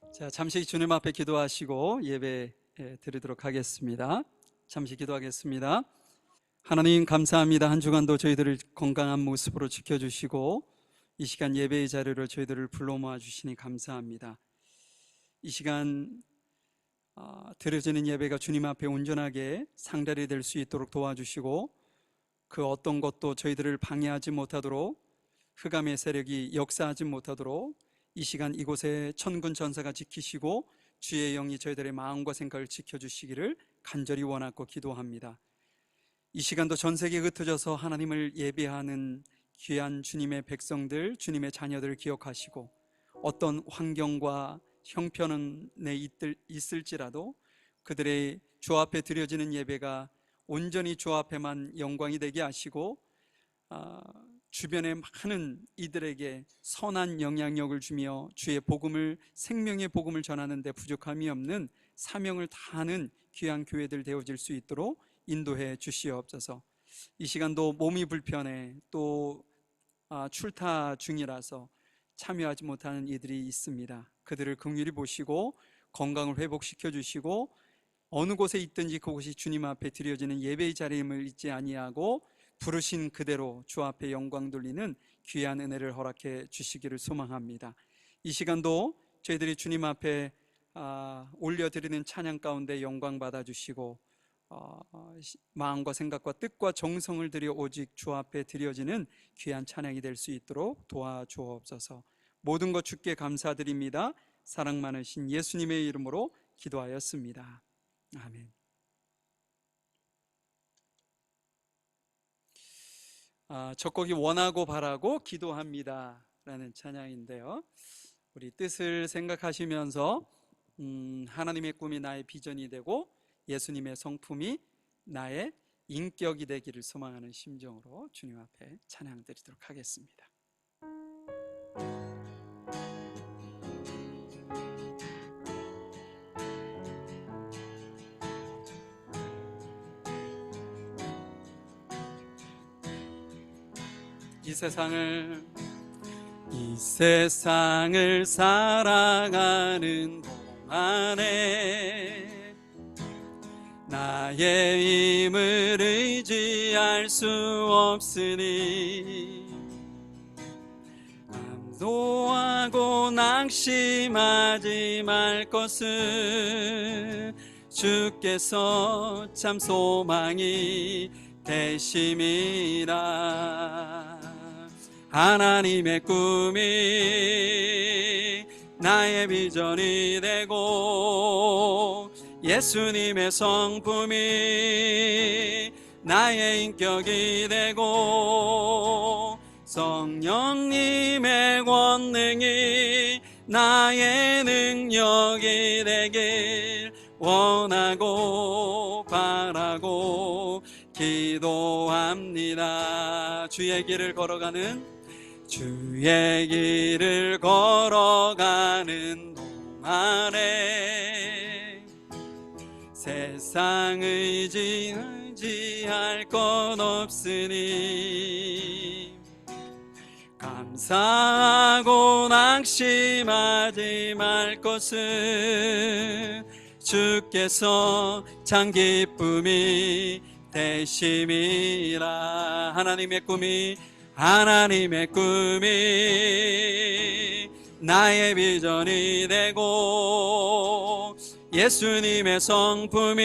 자, 잠시 주님 앞에 기도하시고 예배 드리도록 하겠습니다. 잠시 기도하겠습니다. 하나님 감사합니다. 한 주간도 저희들을 건강한 모습으로 지켜주시고 이 시간 예배의 자리로 저희들을 불러 모아 주시니 감사합니다. 이 시간 드려지는 예배가 주님 앞에 온전하게 상달이 될 수 있도록 도와주시고 그 어떤 것도 저희들을 방해하지 못하도록 흑암의 세력이 역사하지 못하도록 이 시간 이곳에 천군 천사가 지키시고 주의 영이 저희들의 마음과 생각을 지켜주시기를 간절히 원하고 기도합니다. 이 시간도 전 세계에 흩어져서 하나님을 예배하는 귀한 주님의 백성들, 주님의 자녀들을 기억하시고 어떤 환경과 형편에 있을지라도 그들의 주 앞에 드려지는 예배가 온전히 주 앞에만 영광이 되게 하시고 주변의 많은 이들에게 선한 영향력을 주며 주의 복음을, 생명의 복음을 전하는 데 부족함이 없는 사명을 다하는 귀한 교회들 되어질 수 있도록 인도해 주시옵소서. 이 시간도 몸이 불편해 또 출타 중이라서 참여하지 못하는 이들이 있습니다. 그들을 긍휼히 보시고 건강을 회복시켜 주시고 어느 곳에 있든지 그곳이 주님 앞에 드려지는 예배의 자리임을 잊지 아니하고 부르신 그대로 주 앞에 영광 돌리는 귀한 은혜를 허락해 주시기를 소망합니다. 이 시간도 저희들이 주님 앞에 올려드리는 찬양 가운데 영광 받아주시고 마음과 생각과 뜻과 정성을 들여 오직 주 앞에 드려지는 귀한 찬양이 될 수 있도록 도와주옵소서. 모든 것 주께 감사드립니다. 사랑 많으신 예수님의 이름으로 기도하였습니다. 아멘. 첫 곡이 원하고 바라고 기도합니다 라는 찬양인데요, 우리 뜻을 생각하시면서 하나님의 꿈이 나의 비전이 되고 예수님의 성품이 나의 인격이 되기를 소망하는 심정으로 주님 앞에 찬양 드리도록 하겠습니다. 이 세상을 살아가는 동안에 나의 힘을 의지할 수 없으니 감도하고 낙심하지 말 것은 주께서 참 소망이 되심이라. 하나님의 꿈이 나의 비전이 되고 예수님의 성품이 나의 인격이 되고 성령님의 권능이 나의 능력이 되길 원하고 바라고 기도합니다. 주의 길을 걸어가는 동안에 세상 의지할 것 없으니 감사하고 낙심하지 말 것은 주께서 참 기쁨이 되심이라. 하나님의 꿈이 나의 비전이 되고 예수님의 성품이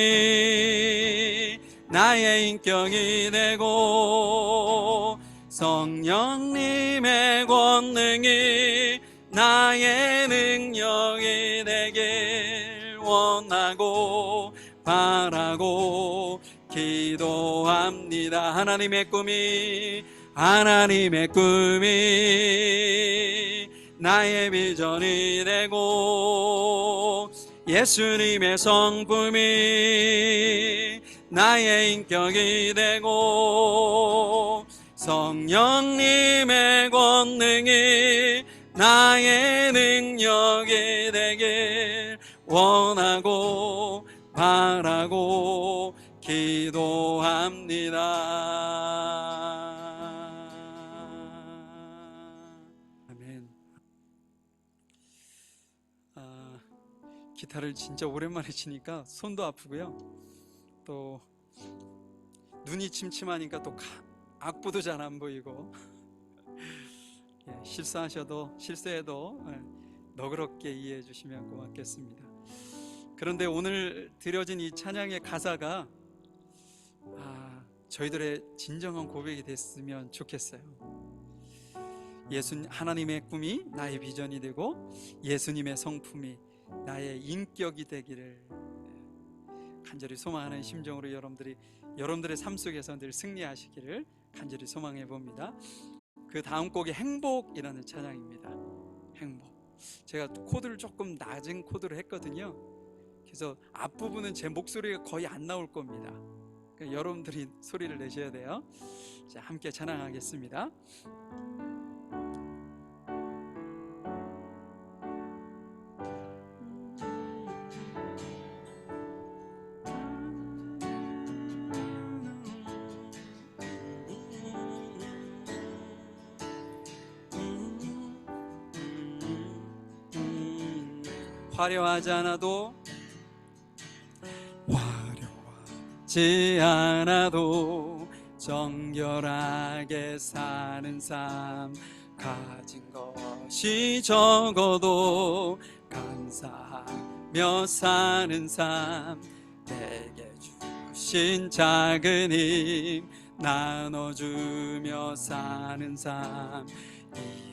나의 인격이 되고 성령님의 권능이 나의 능력이 되길 원하고 바라고 기도합니다. 하나님의 꿈이 나의 비전이 되고 예수님의 성품이 나의 인격이 되고 성령님의 권능이 나의 능력이 되길 원하고 바라고 기도합니다. 아멘. 기타를 진짜 오랜만에 치니까 손도 아프고요. 또 눈이 침침하니까 또 악보도 잘 안 보이고 실수해도 너그럽게 이해해 주시면 고맙겠습니다. 그런데 오늘 드려진 이 찬양의 가사가 저희들의 진정한 고백이 됐으면 좋겠어요. 하나님의 꿈이 나의 비전이 되고 예수님의 성품이 나의 인격이 되기를 간절히 소망하는 심정으로 여러분들의 삶 속에서 늘 승리하시기를 간절히 소망해 봅니다. 그 다음 곡이 행복이라는 찬양입니다. 행복. 제가 코드를 조금 낮은 코드로 했거든요. 그래서 앞부분은 제 목소리가 거의 안 나올 겁니다. 그러니까 여러분들이 소리를 내셔야 돼요. 자, 함께 찬양하겠습니다. 화려하지 않아도 정결하게 사는 삶, 가진 것이 적어도 감사하며 사는 삶, 내게 주신 작은 힘 나눠주며 사는 삶,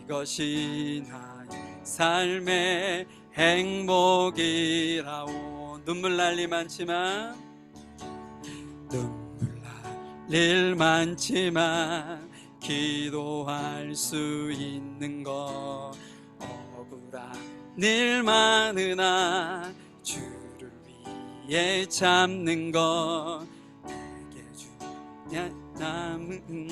이것이 나의 삶의 행복이라오. 눈물 날 일 많지만 기도할 수 있는 것, 억울한 일 많으나 주를 위해 참는 것, 내게 남은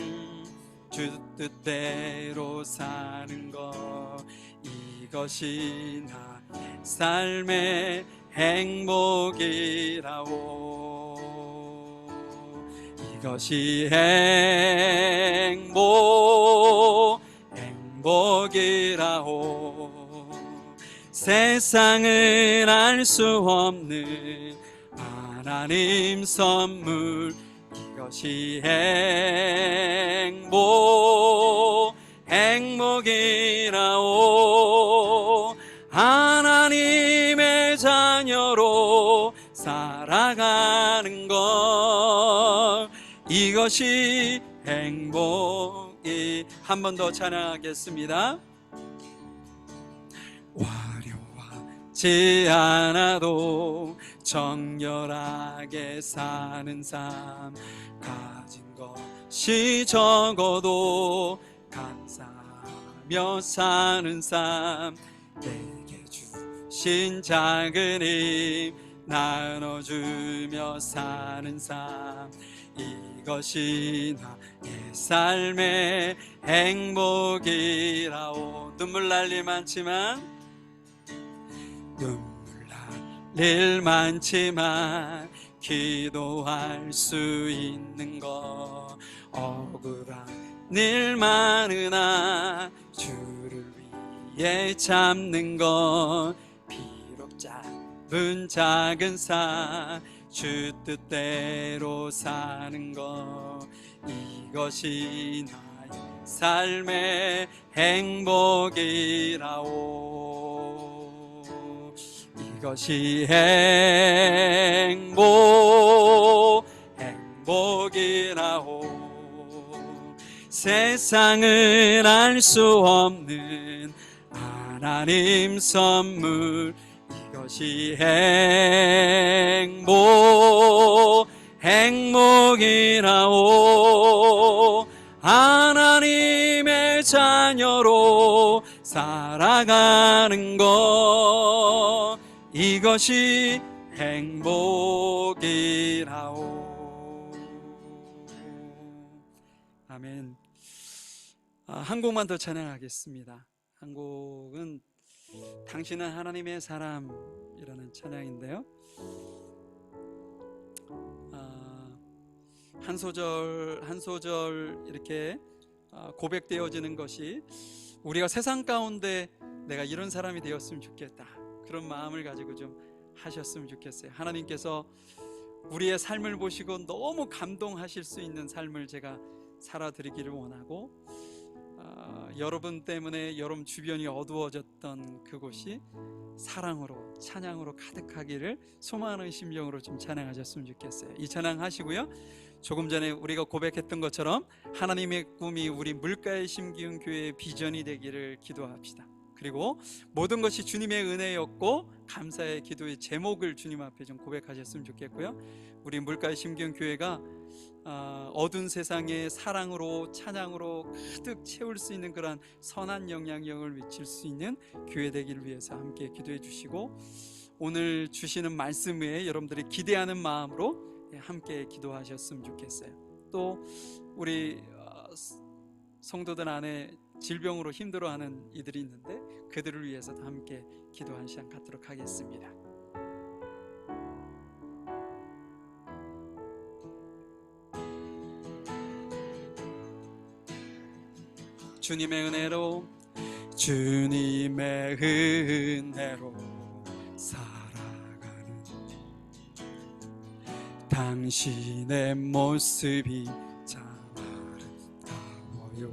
주 뜻대로 사는 것, 이것이 나 삶의 행복이라오. 이것이 행복이라오. 세상은 알 수 없는 하나님 선물, 이것이 행복이라오. 하나님의 자녀로 살아가는 것, 이것이 행복이. 한 번 더 찬양하겠습니다. 화려하지 않아도 정결하게 사는 삶, 가진 것이 적어도 감사하며 사는 삶, 내게 주신 작은 힘 나눠주며 사는 삶, 이것이 나의 삶의 행복이라오. 눈물 날 일 많지만 기도할 수 있는 것, 억울한 일 많으나 주를 위해 참는 것, 비록 짧은 작은 삶 주 뜻대로 사는 것, 이것이 나의 삶의 행복이라오. 이것이 행복이라오. 세상은 알 수 없는 하나님 선물, 이것이 행복이라오. 하나님의 자녀로 살아가는 것, 이것이 행복이라오. 아멘. 한 곡만 더 찬양하겠습니다. 한 곡은 당신은 하나님의 사람이라는 찬양인데요, 한 소절 이렇게 고백되어지는 것이, 우리가 세상 가운데 내가 이런 사람이 되었으면 좋겠다, 그런 마음을 가지고 좀 하셨으면 좋겠어요. 하나님께서 우리의 삶을 보시고 너무 감동하실 수 있는 삶을 제가 살아드리기를 원하고, 여러분 때문에 여러분 주변이 어두워졌던 그곳이 사랑으로 찬양으로 가득하기를 소망하는 심정으로 좀 찬양하셨으면 좋겠어요. 이 찬양 하시고요, 조금 전에 우리가 고백했던 것처럼 하나님의 꿈이 우리 물가에 심기운 교회의 비전이 되기를 기도합시다. 그리고 모든 것이 주님의 은혜였고 감사의 기도의 제목을 주님 앞에 좀 고백하셨으면 좋겠고요, 우리 물가에 심기운 교회가 어두운 세상에 사랑으로 찬양으로 가득 채울 수 있는 그런 선한 영향력을 미칠 수 있는 교회 되기를 위해서 함께 기도해 주시고, 오늘 주시는 말씀 외에 여러분들이 기대하는 마음으로 함께 기도하셨으면 좋겠어요. 또 우리 성도들 안에 질병으로 힘들어하는 이들이 있는데 그들을 위해서도 함께 기도하는 시간 갖도록 하겠습니다. 주님의 은혜로 주님의 은혜로 살아가는 당신의 모습이 참 아름다워요.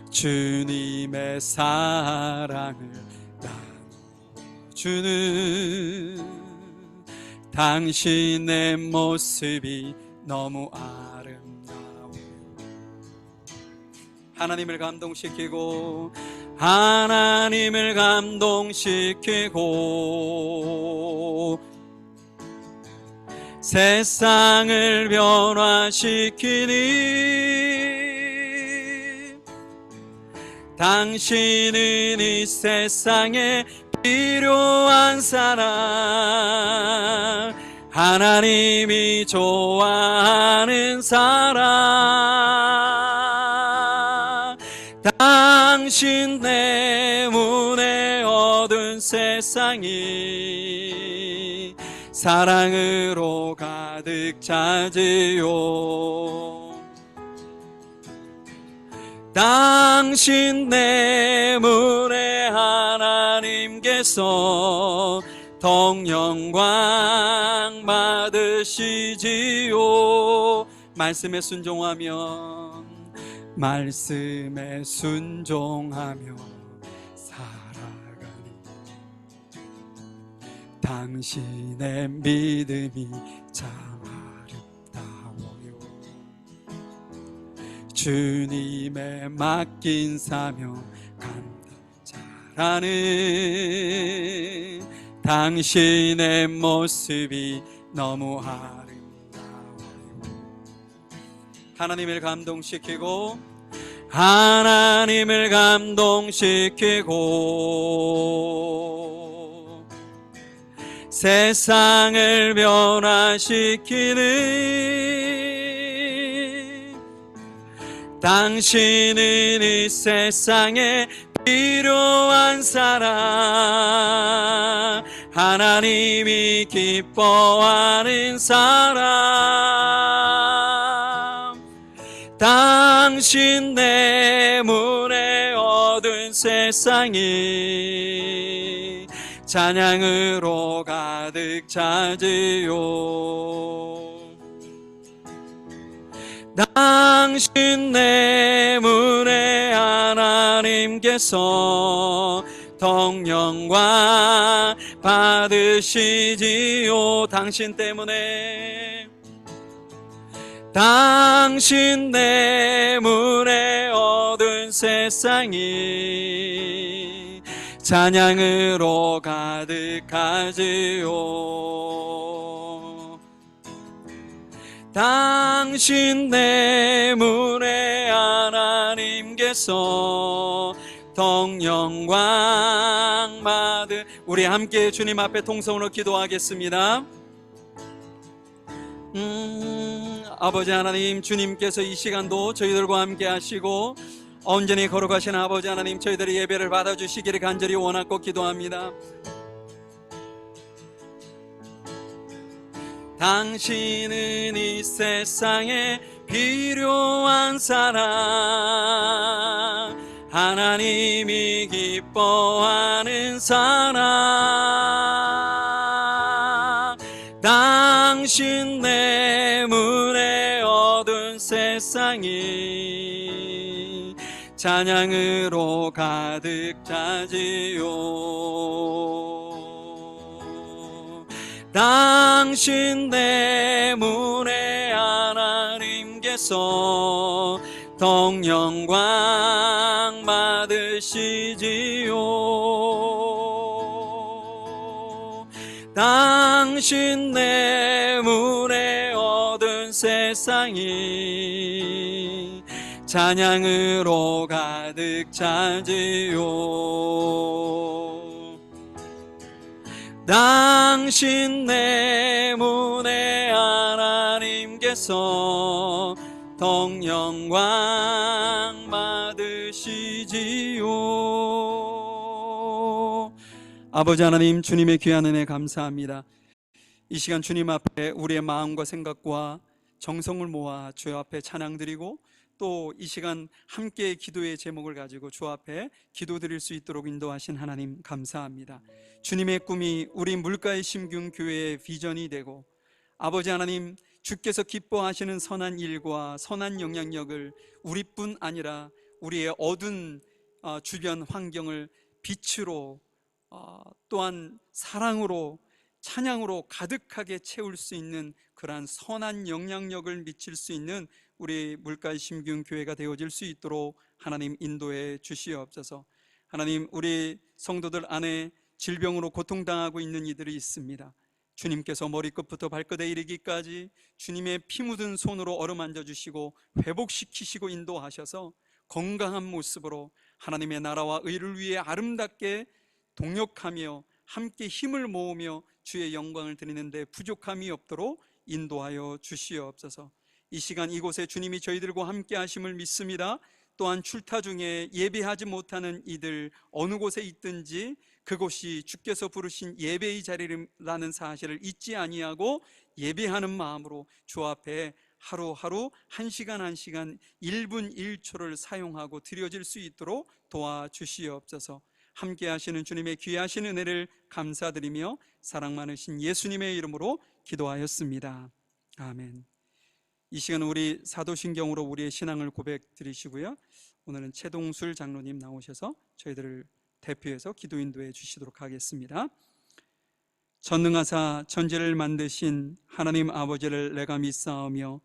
주님의 사랑을 나눠주는 당신의 모습이 너무 아름다워요. 하나님을 감동시키고 하나님을 감동시키고 세상을 변화시키니 당신은 이 세상에 필요한 사람, 하나님이 좋아하는 사람, 당신 때문에 얻은 세상이 사랑으로 가득 차지요. 당신 때문에 하나님께서 동영광 받으시지요. 말씀에 순종하면 살아가는 당신의 믿음이 참 아름다워요. 주님의 맡긴 사명 감당 잘하는 당신의 모습이 너무 아름다워요. 하나님을 감동시키고 하나님을 감동시키고 세상을 변화시키는 당신은 이 세상에 필요한 사람, 하나님이 기뻐하는 사람, 당신 때문에 얻은 세상이 찬양으로 가득 차지요. 당신 때문에 하나님께서 동영광 받으시지요. 당신 때문에 얻은 세상이 찬양으로 가득하지요. 당신 때문에 하나님께서 동영광 받으. 우리 함께 주님 앞에 통성으로 기도하겠습니다. 아버지 하나님, 주님께서 이 시간도 저희들과 함께 하시고 온전히 거룩하신 아버지 하나님, 저희들의 예배를 받아주시기를 간절히 원하고 기도합니다. 당신은 이 세상에 필요한 사람, 하나님이 기뻐하는 사람, 당신 때문에 얻은 세상이 찬양으로 가득 차지요. 당신 때문에 하나님께서 더 영광 받으시지요. 당신 때문에 얻은 세상이 찬양으로 가득 차지요. 당신 때문에 하나님께서 더 영광 받으시지요. 아버지 하나님, 주님의 귀한 은혜 감사합니다. 이 시간 주님 앞에 우리의 마음과 생각과 정성을 모아 주 앞에 찬양드리고 또 이 시간 함께 기도의 제목을 가지고 주 앞에 기도드릴 수 있도록 인도하신 하나님 감사합니다. 주님의 꿈이 우리 물가의 심균 교회의 비전이 되고 아버지 하나님, 주께서 기뻐하시는 선한 일과 선한 영향력을 우리뿐 아니라 우리의 어두운 주변 환경을 빛으로 또한 사랑으로 찬양으로 가득하게 채울 수 있는 그러한 선한 영향력을 미칠 수 있는 우리 물가의 심균 교회가 되어질 수 있도록 하나님 인도해 주시옵소서. 하나님, 우리 성도들 안에 질병으로 고통당하고 있는 이들이 있습니다. 주님께서 머리끝부터 발끝에 이르기까지 주님의 피 묻은 손으로 어루만져 주시고 회복시키시고 인도하셔서 건강한 모습으로 하나님의 나라와 의를 위해 아름답게 동역하며 함께 힘을 모으며 주의 영광을 드리는데 부족함이 없도록 인도하여 주시옵소서. 이 시간 이곳에 주님이 저희들과 함께 하심을 믿습니다. 또한 출타 중에 예배하지 못하는 이들 어느 곳에 있든지 그곳이 주께서 부르신 예배의 자리라는 사실을 잊지 아니하고 예배하는 마음으로 주 앞에 하루하루 한 시간 한 시간 1분 1초를 사용하고 드려질 수 있도록 도와주시옵소서. 함께 하시는 주님의 귀하신 은혜를 감사드리며 사랑 많으신 예수님의 이름으로 기도하였습니다. 아멘. 이 시간은 우리 사도신경으로 우리의 신앙을 고백 드리시고요, 오늘은 최동술 장로님 나오셔서 저희들을 대표해서 기도 인도해 주시도록 하겠습니다. 전능하사 천지를 만드신 하나님 아버지를 내가 믿사오며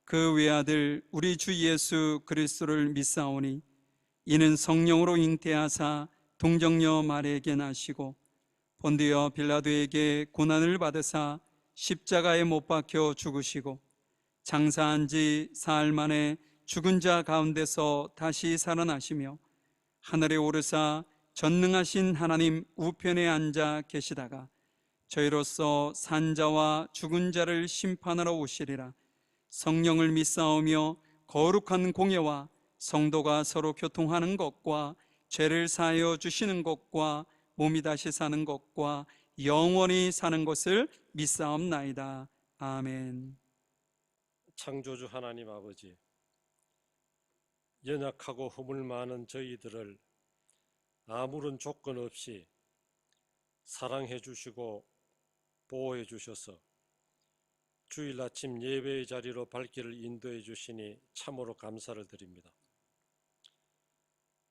그 외아들 우리 주 예수 그리스도를 믿사오니 이는 성령으로 잉태하사 동정녀 마리아에게 나시고 본디어 빌라도에게 고난을 받으사 십자가에 못 박혀 죽으시고 장사한 지 사흘 만에 죽은 자 가운데서 다시 살아나시며 하늘에 오르사 전능하신 하나님 우편에 앉아 계시다가 저희로서 산자와 죽은 자를 심판하러 오시리라. 성령을 믿사오며 거룩한 공예와 성도가 서로 교통하는 것과 죄를 사하여 주시는 것과 몸이 다시 사는 것과 영원히 사는 것을 믿사옵나이다. 아멘. 창조주 하나님 아버지, 연약하고 허물 많은 저희들을 아무런 조건 없이 사랑해 주시고 보호해 주셔서 주일 아침 예배의 자리로 발길을 인도해 주시니 참으로 감사를 드립니다.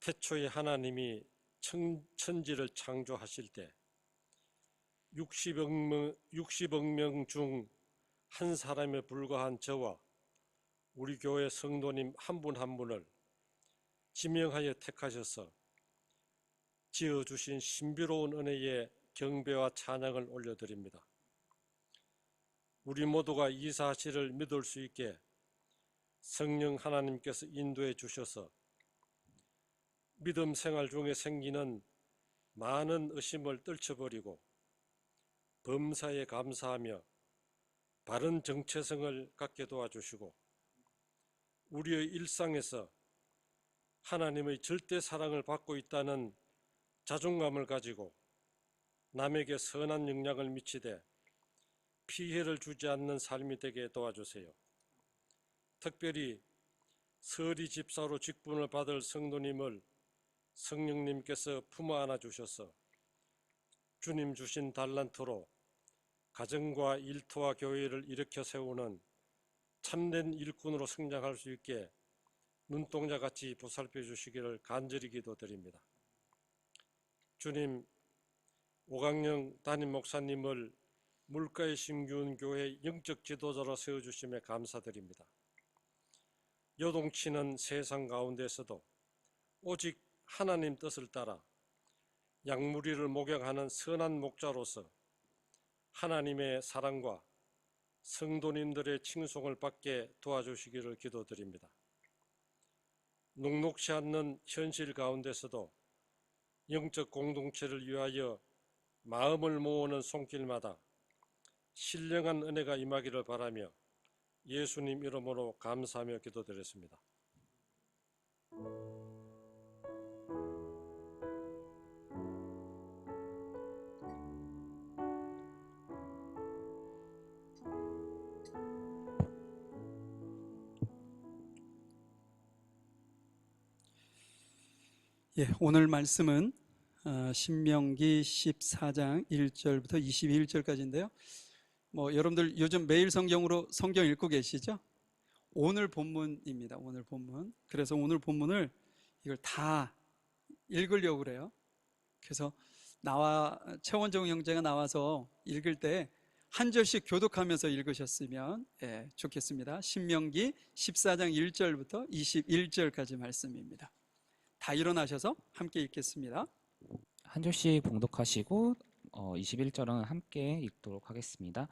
태초에 하나님이 천지를 창조하실 때 60억 명 중 한 사람에 불과한 저와 우리 교회 성도님 한 분 한 분을 지명하여 택하셔서 지어주신 신비로운 은혜에 경배와 찬양을 올려드립니다. 우리 모두가 이 사실을 믿을 수 있게 성령 하나님께서 인도해 주셔서 믿음 생활 중에 생기는 많은 의심을 떨쳐버리고 범사에 감사하며 바른 정체성을 갖게 도와주시고 우리의 일상에서 하나님의 절대 사랑을 받고 있다는 자존감을 가지고 남에게 선한 영향을 미치되 피해를 주지 않는 삶이 되게 도와주세요. 특별히 서리 집사로 직분을 받을 성도님을 성령님께서 품어 안아 주셔서 주님 주신 달란트로 가정과 일터와 교회를 일으켜 세우는 참된 일꾼으로 성장할 수 있게 눈동자같이 보살펴 주시기를 간절히 기도드립니다. 주님, 오강영 담임 목사님을 물가에 심기운 교회 영적 지도자로 세워주심에 감사드립니다. 요동치는 세상 가운데서도 오직 하나님 뜻을 따라 양무리를 목양하는 선한 목자로서 하나님의 사랑과 성도님들의 칭송을 받게 도와주시기를 기도드립니다. 녹록지 않는 현실 가운데서도 영적 공동체를 위하여 마음을 모으는 손길마다 신령한 은혜가 임하기를 바라며 예수님 이름으로 감사하며 기도드렸습니다. 예, 오늘 말씀은 신명기 14장 1절부터 21절까지인데요. 여러분들 요즘 매일 성경으로 성경 읽고 계시죠? 오늘 본문입니다. 오늘 본문. 그래서 오늘 본문을 이걸 다 읽으려고 그래요. 그래서 최원정 형제가 나와서 읽을 때 한 절씩 교독하면서 읽으셨으면 좋겠습니다. 신명기 14장 1절부터 21절까지 말씀입니다. 다 일어나셔서 함께 읽겠습니다. 한 절씩 봉독하시고 21절은 함께 읽도록 하겠습니다.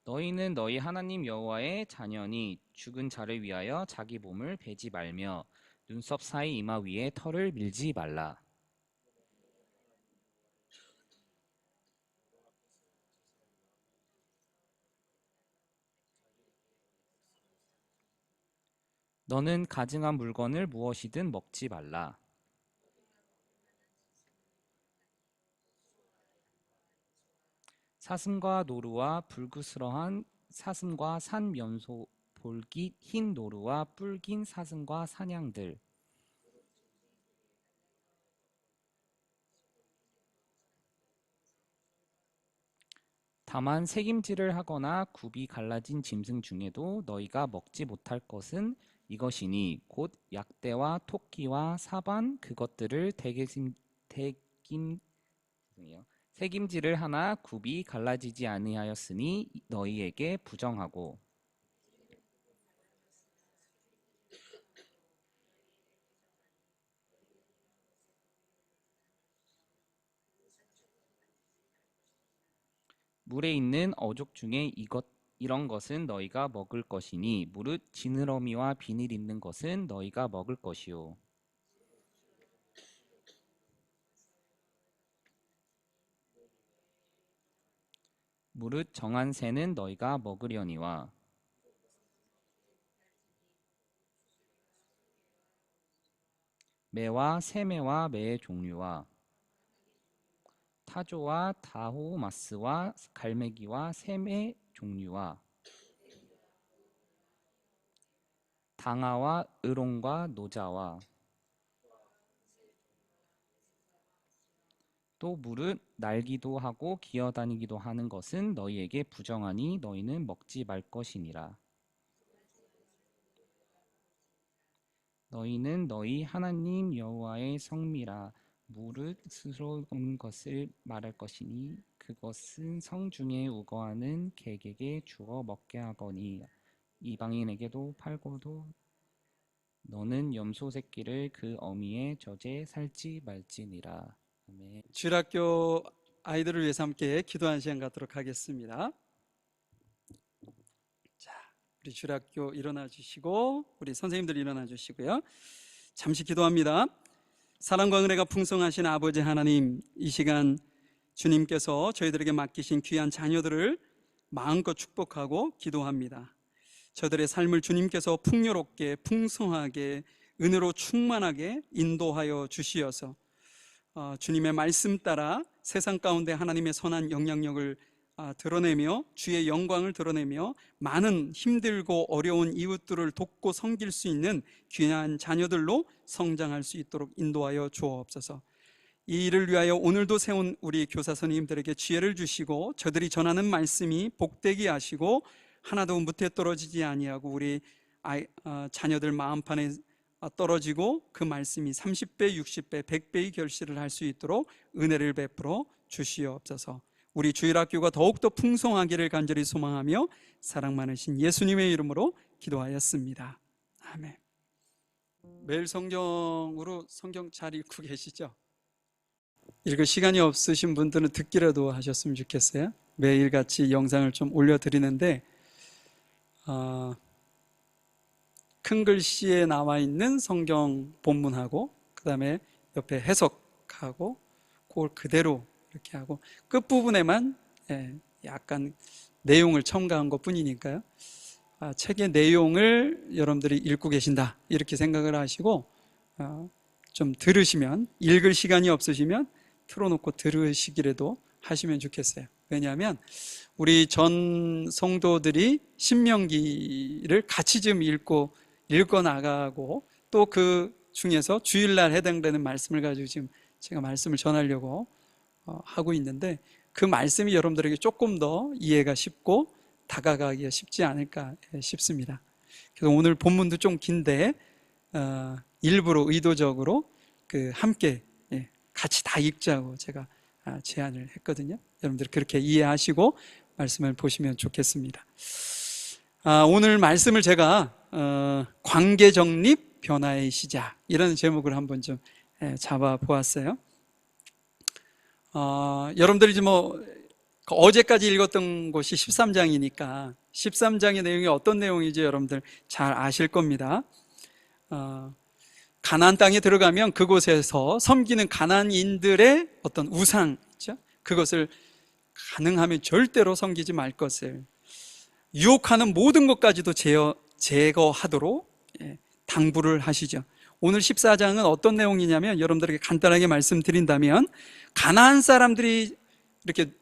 너희는 너희 하나님 여호와의 자녀니 죽은 자를 위하여 자기 몸을 베지 말며 눈썹 사이 이마 위에 털을 밀지 말라. 너는 가증한 물건을 무엇이든 먹지 말라. 사슴과 노루와 불구스러한 사슴과 산면소 볼깃 흰 노루와 뿔긴 사슴과 사냥들. 다만 새김질을 하거나 굽이 갈라진 짐승 중에도 너희가 먹지 못할 것은 이것이니 곧 약대와 토끼와 사반 그것들을 새김질을 하나 굽이 갈라지지 아니하였으니 너희에게 부정하고 물에 있는 어족 중에 이런 것은 너희가 먹을 것이니 무릇 지느러미와 비늘 있는 것은 너희가 먹을 것이요 무릇 정한 새는 너희가 먹으려니와 매와 새매와 매의 종류와 타조와 다호마스와 갈매기와 샘의 종류와 당아와 의롱과 노자와 또 무릇 날기도 하고 기어다니기도 하는 것은 너희에게 부정하니 너희는 먹지 말 것이니라. 너희는 너희 하나님 여호와의 성미라. 무릇 스스로운 것을 말할 것이니 그것은 성중에 우거하는 객에게 주어 먹게 하거니 이방인에게도 팔고도 너는 염소 새끼를 그 어미의 젖에 살지 말지니라. 아멘. 주일학교 아이들을 위해서 함께 기도하는 시간 갖도록 하겠습니다. 자, 우리 주일학교 일어나 주시고 우리 선생님들 일어나 주시고요. 잠시 기도합니다. 사랑과 은혜가 풍성하신 아버지 하나님, 이 시간 주님께서 저희들에게 맡기신 귀한 자녀들을 마음껏 축복하고 기도합니다. 저들의 삶을 주님께서 풍요롭게 풍성하게 은혜로 충만하게 인도하여 주시어서 주님의 말씀 따라 세상 가운데 하나님의 선한 영향력을 드러내며 주의 영광을 드러내며 많은 힘들고 어려운 이웃들을 돕고 섬길 수 있는 귀한 자녀들로 성장할 수 있도록 인도하여 주옵소서. 이 일을 위하여 오늘도 세운 우리 교사 선생님들에게 지혜를 주시고 저들이 전하는 말씀이 복되게 하시고 하나도 무태 떨어지지 아니하고 우리 자녀들 마음판에 떨어지고 그 말씀이 30배, 60배, 100배의 결실을 할 수 있도록 은혜를 베풀어 주시옵소서. 우리 주일학교가 더욱더 풍성하기를 간절히 소망하며 사랑 많으신 예수님의 이름으로 기도하였습니다. 아멘. 매일 성경으로 성경 잘 읽고 계시죠? 읽을 시간이 없으신 분들은 듣기라도 하셨으면 좋겠어요. 매일같이 영상을 좀 올려드리는데 큰 글씨에 나와 있는 성경 본문하고 그 다음에 옆에 해석하고 그걸 그대로 이렇게 하고 끝부분에만 약간 내용을 첨가한 것 뿐이니까요. 책의 내용을 여러분들이 읽고 계신다 이렇게 생각을 하시고 좀 들으시면, 읽을 시간이 없으시면 틀어놓고 들으시기라도 하시면 좋겠어요. 왜냐하면 우리 전 성도들이 신명기를 같이 좀 읽어 나가고 또 그 중에서 주일날 해당되는 말씀을 가지고 지금 제가 말씀을 전하려고 하고 있는데 그 말씀이 여러분들에게 조금 더 이해가 쉽고 다가가기가 쉽지 않을까 싶습니다. 그래서 오늘 본문도 좀 긴데 일부러 의도적으로 함께 같이 다 읽자고 제가 제안을 했거든요. 여러분들 그렇게 이해하시고 말씀을 보시면 좋겠습니다. 오늘 말씀을 제가 관계 정립 변화의 시작 이런 제목을 한번 좀 잡아 보았어요. 여러분들이 이제 어제까지 읽었던 곳이 13장이니까 13장의 내용이 어떤 내용인지 여러분들 잘 아실 겁니다. 가나안 땅에 들어가면 그곳에서 섬기는 가나안인들의 어떤 우상 있죠? 그것을 가능하면 절대로 섬기지 말 것을, 유혹하는 모든 것까지도 제거하도록 당부를 하시죠. 오늘 14장은 어떤 내용이냐면 여러분들에게 간단하게 말씀드린다면 가나안 사람들이 이렇게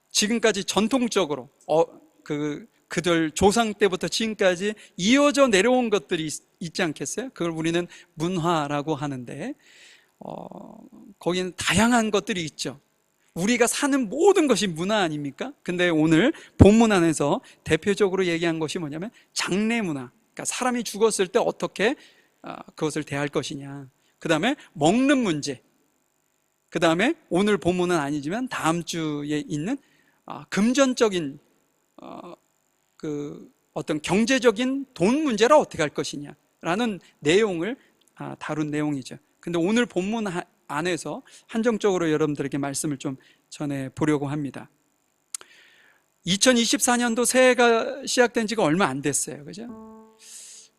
지금까지 전통적으로 그들 조상 때부터 지금까지 이어져 내려온 것들이 있지 않겠어요? 그걸 우리는 문화라고 하는데 거기는 다양한 것들이 있죠. 우리가 사는 모든 것이 문화 아닙니까? 근데 오늘 본문 안에서 대표적으로 얘기한 것이 뭐냐면 장례 문화, 그러니까 사람이 죽었을 때 어떻게 그것을 대할 것이냐, 그 다음에 먹는 문제, 그 다음에 오늘 본문은 아니지만 다음 주에 있는 금전적인 어떤 경제적인 돈 문제를 어떻게 할 것이냐라는 내용을 다룬 내용이죠. 근데 오늘 본문 안에서 한정적으로 여러분들에게 말씀을 좀 전해 보려고 합니다. 2024년도 새해가 시작된 지가 얼마 안 됐어요. 그죠?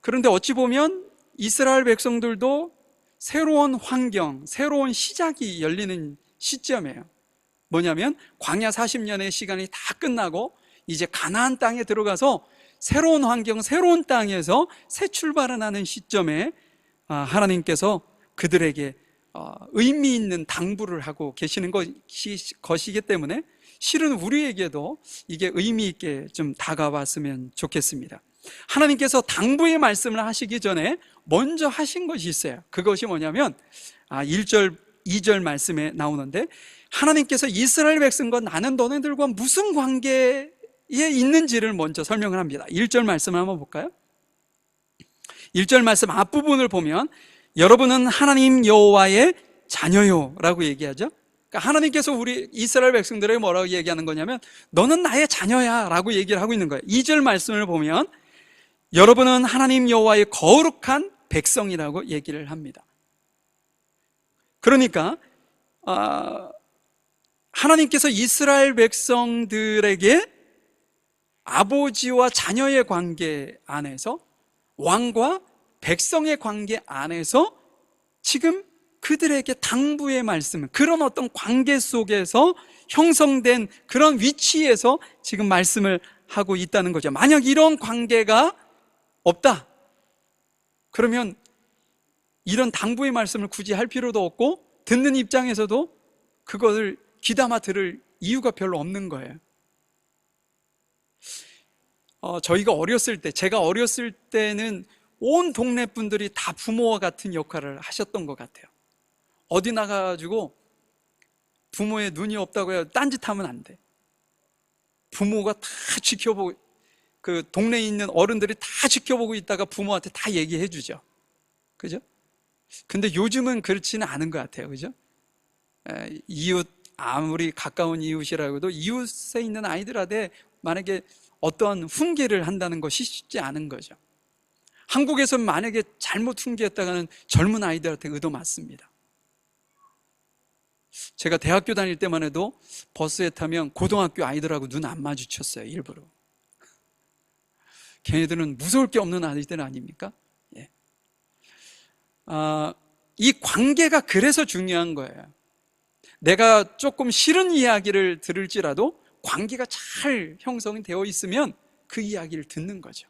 그런데 어찌 보면 이스라엘 백성들도 새로운 환경, 새로운 시작이 열리는 시점이에요. 뭐냐면 광야 40년의 시간이 다 끝나고 이제 가나안 땅에 들어가서 새로운 환경, 새로운 땅에서 새 출발을 하는 시점에 하나님께서 그들에게 의미 있는 당부를 하고 계시는 것이기 때문에 실은 우리에게도 이게 의미 있게 좀 다가왔으면 좋겠습니다. 하나님께서 당부의 말씀을 하시기 전에 먼저 하신 것이 있어요. 그것이 뭐냐면 1절, 2절 말씀에 나오는데 하나님께서 이스라엘 백성과 나는 너네들과 무슨 관계에 있는지를 먼저 설명을 합니다. 1절 말씀을 한번 볼까요? 1절 말씀 앞부분을 보면 여러분은 하나님 여호와의 자녀요 라고 얘기하죠. 그러니까 하나님께서 우리 이스라엘 백성들에게 뭐라고 얘기하는 거냐면 너는 나의 자녀야 라고 얘기를 하고 있는 거예요. 2절 말씀을 보면 여러분은 하나님 여호와의 거룩한 백성이라고 얘기를 합니다. 그러니까 하나님께서 이스라엘 백성들에게 아버지와 자녀의 관계 안에서, 왕과 백성의 관계 안에서 지금 그들에게 당부의 말씀, 그런 어떤 관계 속에서 형성된 그런 위치에서 지금 말씀을 하고 있다는 거죠. 만약 이런 관계가 없다 그러면 이런 당부의 말씀을 굳이 할 필요도 없고 듣는 입장에서도 그것을 귀담아 들을 이유가 별로 없는 거예요. 제가 어렸을 때는 온 동네 분들이 다 부모와 같은 역할을 하셨던 것 같아요. 어디 나가가지고 부모의 눈이 없다고 해서 딴짓하면 안 돼. 부모가 다 지켜보고, 그 동네에 있는 어른들이 다 지켜보고 있다가 부모한테 다 얘기해 주죠. 그죠? 근데 요즘은 그렇지는 않은 것 같아요. 그죠? 이웃, 아무리 가까운 이웃이라고도 이웃에 있는 아이들한테 만약에 어떤 훈계를 한다는 것이 쉽지 않은 거죠. 한국에서 만약에 잘못 훈계했다가는 젊은 아이들한테 얻어맞습니다. 제가 대학교 다닐 때만 해도 버스에 타면 고등학교 아이들하고 눈 안 마주쳤어요, 일부러. 걔네들은 무서울 게 없는 아이들 아닙니까? 예. 이 관계가 그래서 중요한 거예요. 내가 조금 싫은 이야기를 들을지라도 관계가 잘 형성이 되어 있으면 그 이야기를 듣는 거죠.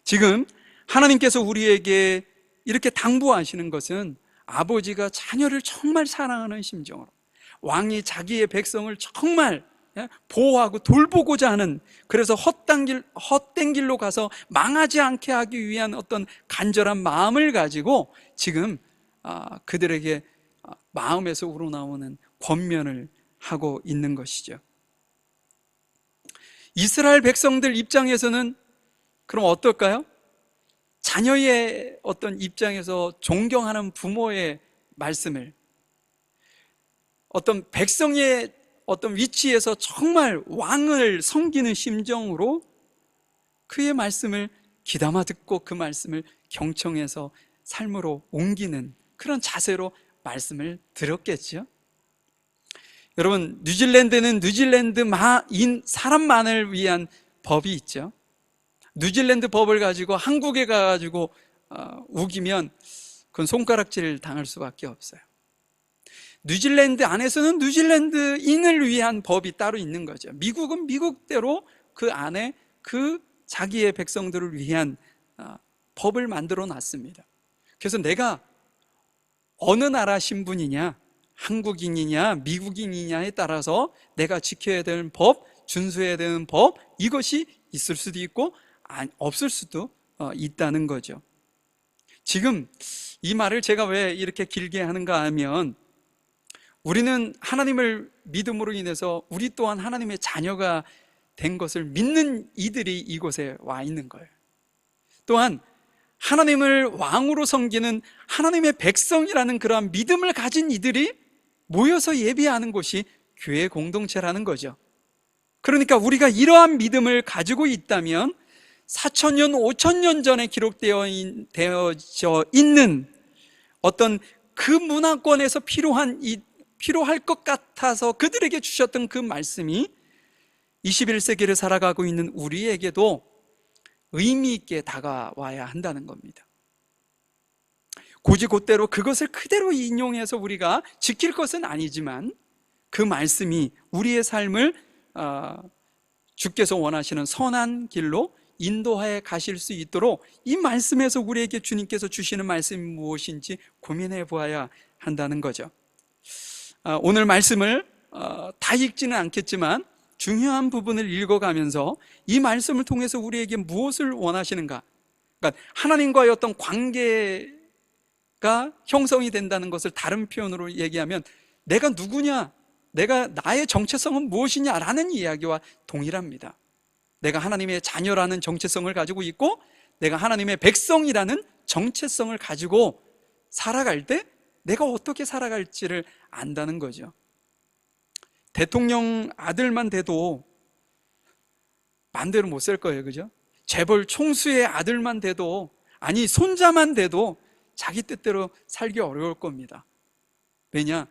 지금 하나님께서 우리에게 이렇게 당부하시는 것은 아버지가 자녀를 정말 사랑하는 심정으로, 왕이 자기의 백성을 정말 보호하고 돌보고자 하는, 그래서 헛된 길로 가서 망하지 않게 하기 위한 어떤 간절한 마음을 가지고 지금 그들에게 마음에서 우러나오는 권면을 하고 있는 것이죠. 이스라엘 백성들 입장에서는 그럼 어떨까요? 자녀의 어떤 입장에서 존경하는 부모의 말씀을, 어떤 백성의 어떤 위치에서 정말 왕을 섬기는 심정으로 그의 말씀을 귀담아 듣고 그 말씀을 경청해서 삶으로 옮기는 그런 자세로 말씀을 들었겠죠. 여러분, 뉴질랜드는 뉴질랜드인 사람만을 위한 법이 있죠. 뉴질랜드 법을 가지고 한국에 가가지고 우기면 그건 손가락질 당할 수밖에 없어요. 뉴질랜드 안에서는 뉴질랜드인을 위한 법이 따로 있는 거죠. 미국은 미국대로 그 안에 그 자기의 백성들을 위한 법을 만들어 놨습니다. 그래서 내가 어느 나라 신분이냐, 한국인이냐 미국인이냐에 따라서 내가 지켜야 되는 법, 준수해야 되는 법, 이것이 있을 수도 있고 없을 수도 있다는 거죠. 지금 이 말을 제가 왜 이렇게 길게 하는가 하면, 우리는 하나님을 믿음으로 인해서 우리 또한 하나님의 자녀가 된 것을 믿는 이들이 이곳에 와 있는 거예요. 또한 하나님을 왕으로 섬기는 하나님의 백성이라는 그러한 믿음을 가진 이들이 모여서 예배하는 곳이 교회 공동체라는 거죠. 그러니까 우리가 이러한 믿음을 가지고 있다면 4,000년, 5,000년 전에 기록되어져 있는 어떤 그 문화권에서 필요할 것 같아서 그들에게 주셨던 그 말씀이 21세기를 살아가고 있는 우리에게도 의미 있게 다가와야 한다는 겁니다. 곧이곧대로 그것을 그대로 인용해서 우리가 지킬 것은 아니지만 그 말씀이 우리의 삶을 주께서 원하시는 선한 길로 인도하여 가실 수 있도록 이 말씀에서 우리에게 주님께서 주시는 말씀이 무엇인지 고민해 보아야 한다는 거죠. 오늘 말씀을 다 읽지는 않겠지만 중요한 부분을 읽어가면서 이 말씀을 통해서 우리에게 무엇을 원하시는가, 그러니까 하나님과의 어떤 관계가 형성이 된다는 것을 다른 표현으로 얘기하면 내가 누구냐, 나의 정체성은 무엇이냐라는 이야기와 동일합니다. 내가 하나님의 자녀라는 정체성을 가지고 있고 내가 하나님의 백성이라는 정체성을 가지고 살아갈 때 내가 어떻게 살아갈지를 안다는 거죠. 대통령 아들만 돼도 마음대로 못 살 거예요. 그죠? 재벌 총수의 아들만 돼도, 아니 손자만 돼도 자기 뜻대로 살기 어려울 겁니다. 왜냐?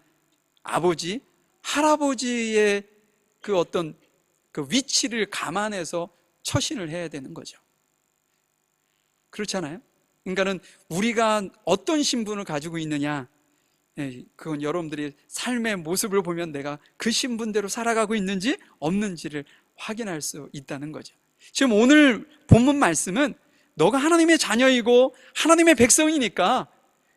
아버지, 할아버지의 그 어떤 그 위치를 감안해서 처신을 해야 되는 거죠. 그렇잖아요? 그러니까는 우리가 어떤 신분을 가지고 있느냐, 그건 여러분들이 삶의 모습을 보면 내가 그 신분대로 살아가고 있는지 없는지를 확인할 수 있다는 거죠. 지금 오늘 본문 말씀은 너가 하나님의 자녀이고 하나님의 백성이니까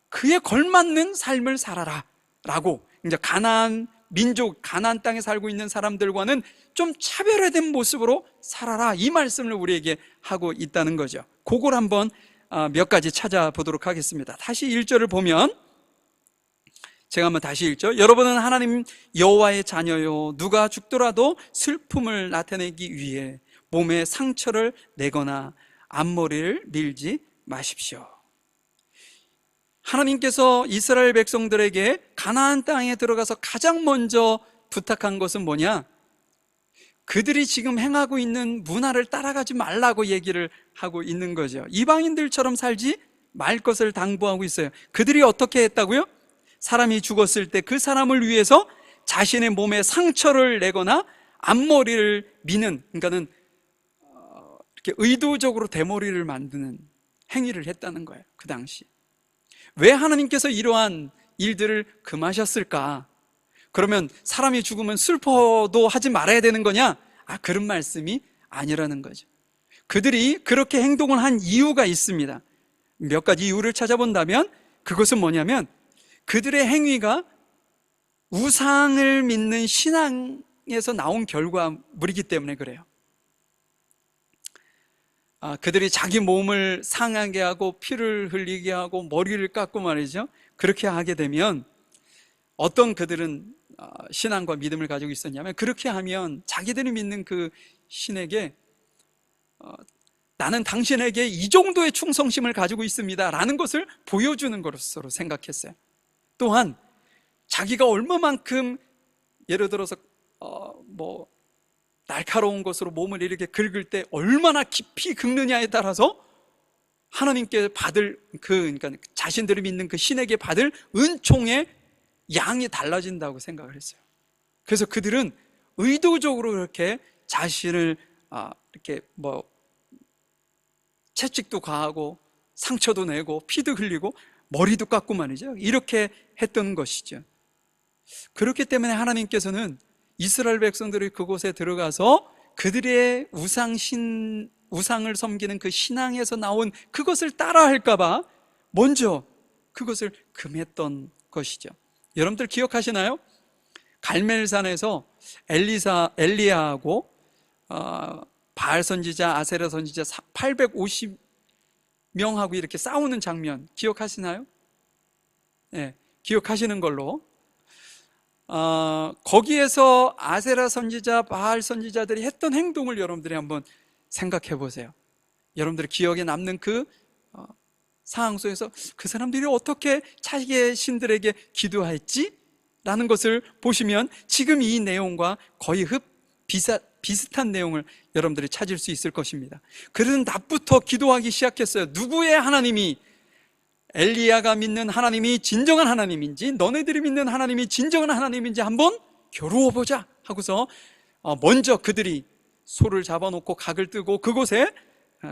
그에 걸맞는 삶을 살아라 라고, 이제 가나안 민족, 가나안 땅에 살고 있는 사람들과는 좀 차별화된 모습으로 살아라, 이 말씀을 우리에게 하고 있다는 거죠. 그걸 한번 몇 가지 찾아보도록 하겠습니다. 다시 1절을 보면 제가 한번 다시 읽죠. 여러분은 하나님 여호와의 자녀요, 누가 죽더라도 슬픔을 나타내기 위해 몸에 상처를 내거나 앞머리를 밀지 마십시오. 하나님께서 이스라엘 백성들에게 가나안 땅에 들어가서 가장 먼저 부탁한 것은 뭐냐? 그들이 지금 행하고 있는 문화를 따라가지 말라고 얘기를 하고 있는 거죠. 이방인들처럼 살지 말 것을 당부하고 있어요. 그들이 어떻게 했다고요? 사람이 죽었을 때 그 사람을 위해서 자신의 몸에 상처를 내거나 앞머리를 미는, 그러니까는 이렇게 의도적으로 대머리를 만드는 행위를 했다는 거예요. 그 당시. 왜 하나님께서 이러한 일들을 금하셨을까? 그러면 사람이 죽으면 슬퍼도 하지 말아야 되는 거냐? 그런 말씀이 아니라는 거죠. 그들이 그렇게 행동을 한 이유가 있습니다. 몇 가지 이유를 찾아본다면 그것은 뭐냐면 그들의 행위가 우상을 믿는 신앙에서 나온 결과물이기 때문에 그래요. 그들이 자기 몸을 상하게 하고 피를 흘리게 하고 머리를 깎고 말이죠. 그렇게 하게 되면 어떤 그들은 신앙과 믿음을 가지고 있었냐면, 그렇게 하면 자기들이 믿는 그 신에게 나는 당신에게 이 정도의 충성심을 가지고 있습니다 라는 것을 보여주는 것으로 생각했어요. 또한 자기가 얼마만큼, 예를 들어서 날카로운 것으로 몸을 이렇게 긁을 때 얼마나 깊이 긁느냐에 따라서 하나님께 받을 그러니까 자신들이 믿는 그 신에게 받을 은총의 양이 달라진다고 생각을 했어요. 그래서 그들은 의도적으로 그렇게 자신을 이렇게 채찍도 가하고 상처도 내고 피도 흘리고 머리도 깎고 말이죠. 이렇게 했던 것이죠. 그렇기 때문에 하나님께서는 이스라엘 백성들이 그곳에 들어가서 그들의 우상을 섬기는 그 신앙에서 나온 그것을 따라할까봐 먼저 그것을 금했던 것이죠. 여러분들 기억하시나요? 갈멜산에서 엘리야하고 바알 선지자, 아세라 선지자 850명하고 이렇게 싸우는 장면 기억하시나요? 네, 기억하시는 걸로. 거기에서 아세라 선지자, 바알 선지자들이 했던 행동을 여러분들이 한번 생각해 보세요. 여러분들의 기억에 남는 그 상황 속에서 그 사람들이 어떻게 자기의 신들에게 기도했지? 라는 것을 보시면 지금 이 내용과 거의 비슷한 내용을 여러분들이 찾을 수 있을 것입니다. 그들은 낮부터 기도하기 시작했어요. 누구의 하나님이, 엘리야가 믿는 하나님이 진정한 하나님인지, 너네들이 믿는 하나님이 진정한 하나님인지 한번 겨루어 보자 하고서 먼저 그들이 소를 잡아놓고 각을 뜨고 그곳에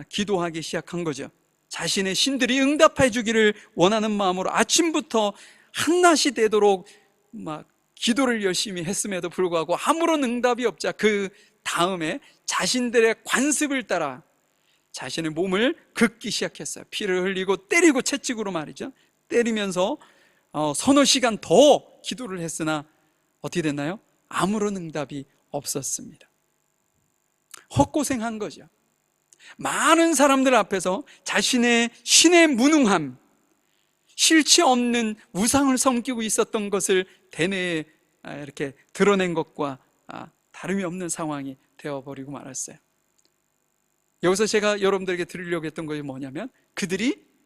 기도하기 시작한 거죠. 자신의 신들이 응답해 주기를 원하는 마음으로 아침부터 한낮이 되도록 막 기도를 열심히 했음에도 불구하고 아무런 응답이 없자 그 다음에 자신들의 관습을 따라 자신의 몸을 긁기 시작했어요. 피를 흘리고 때리고 채찍으로 말이죠. 때리면서 서너 시간 더 기도를 했으나 어떻게 됐나요? 아무런 응답이 없었습니다. 헛고생한 거죠. 많은 사람들 앞에서 자신의 신의 무능함, 실체 없는 우상을 섬기고 있었던 것을 대내에 이렇게 드러낸 것과 다름이 없는 상황이 되어버리고 말았어요. 여기서 제가 여러분들에게 드리려고 했던 것이 뭐냐면,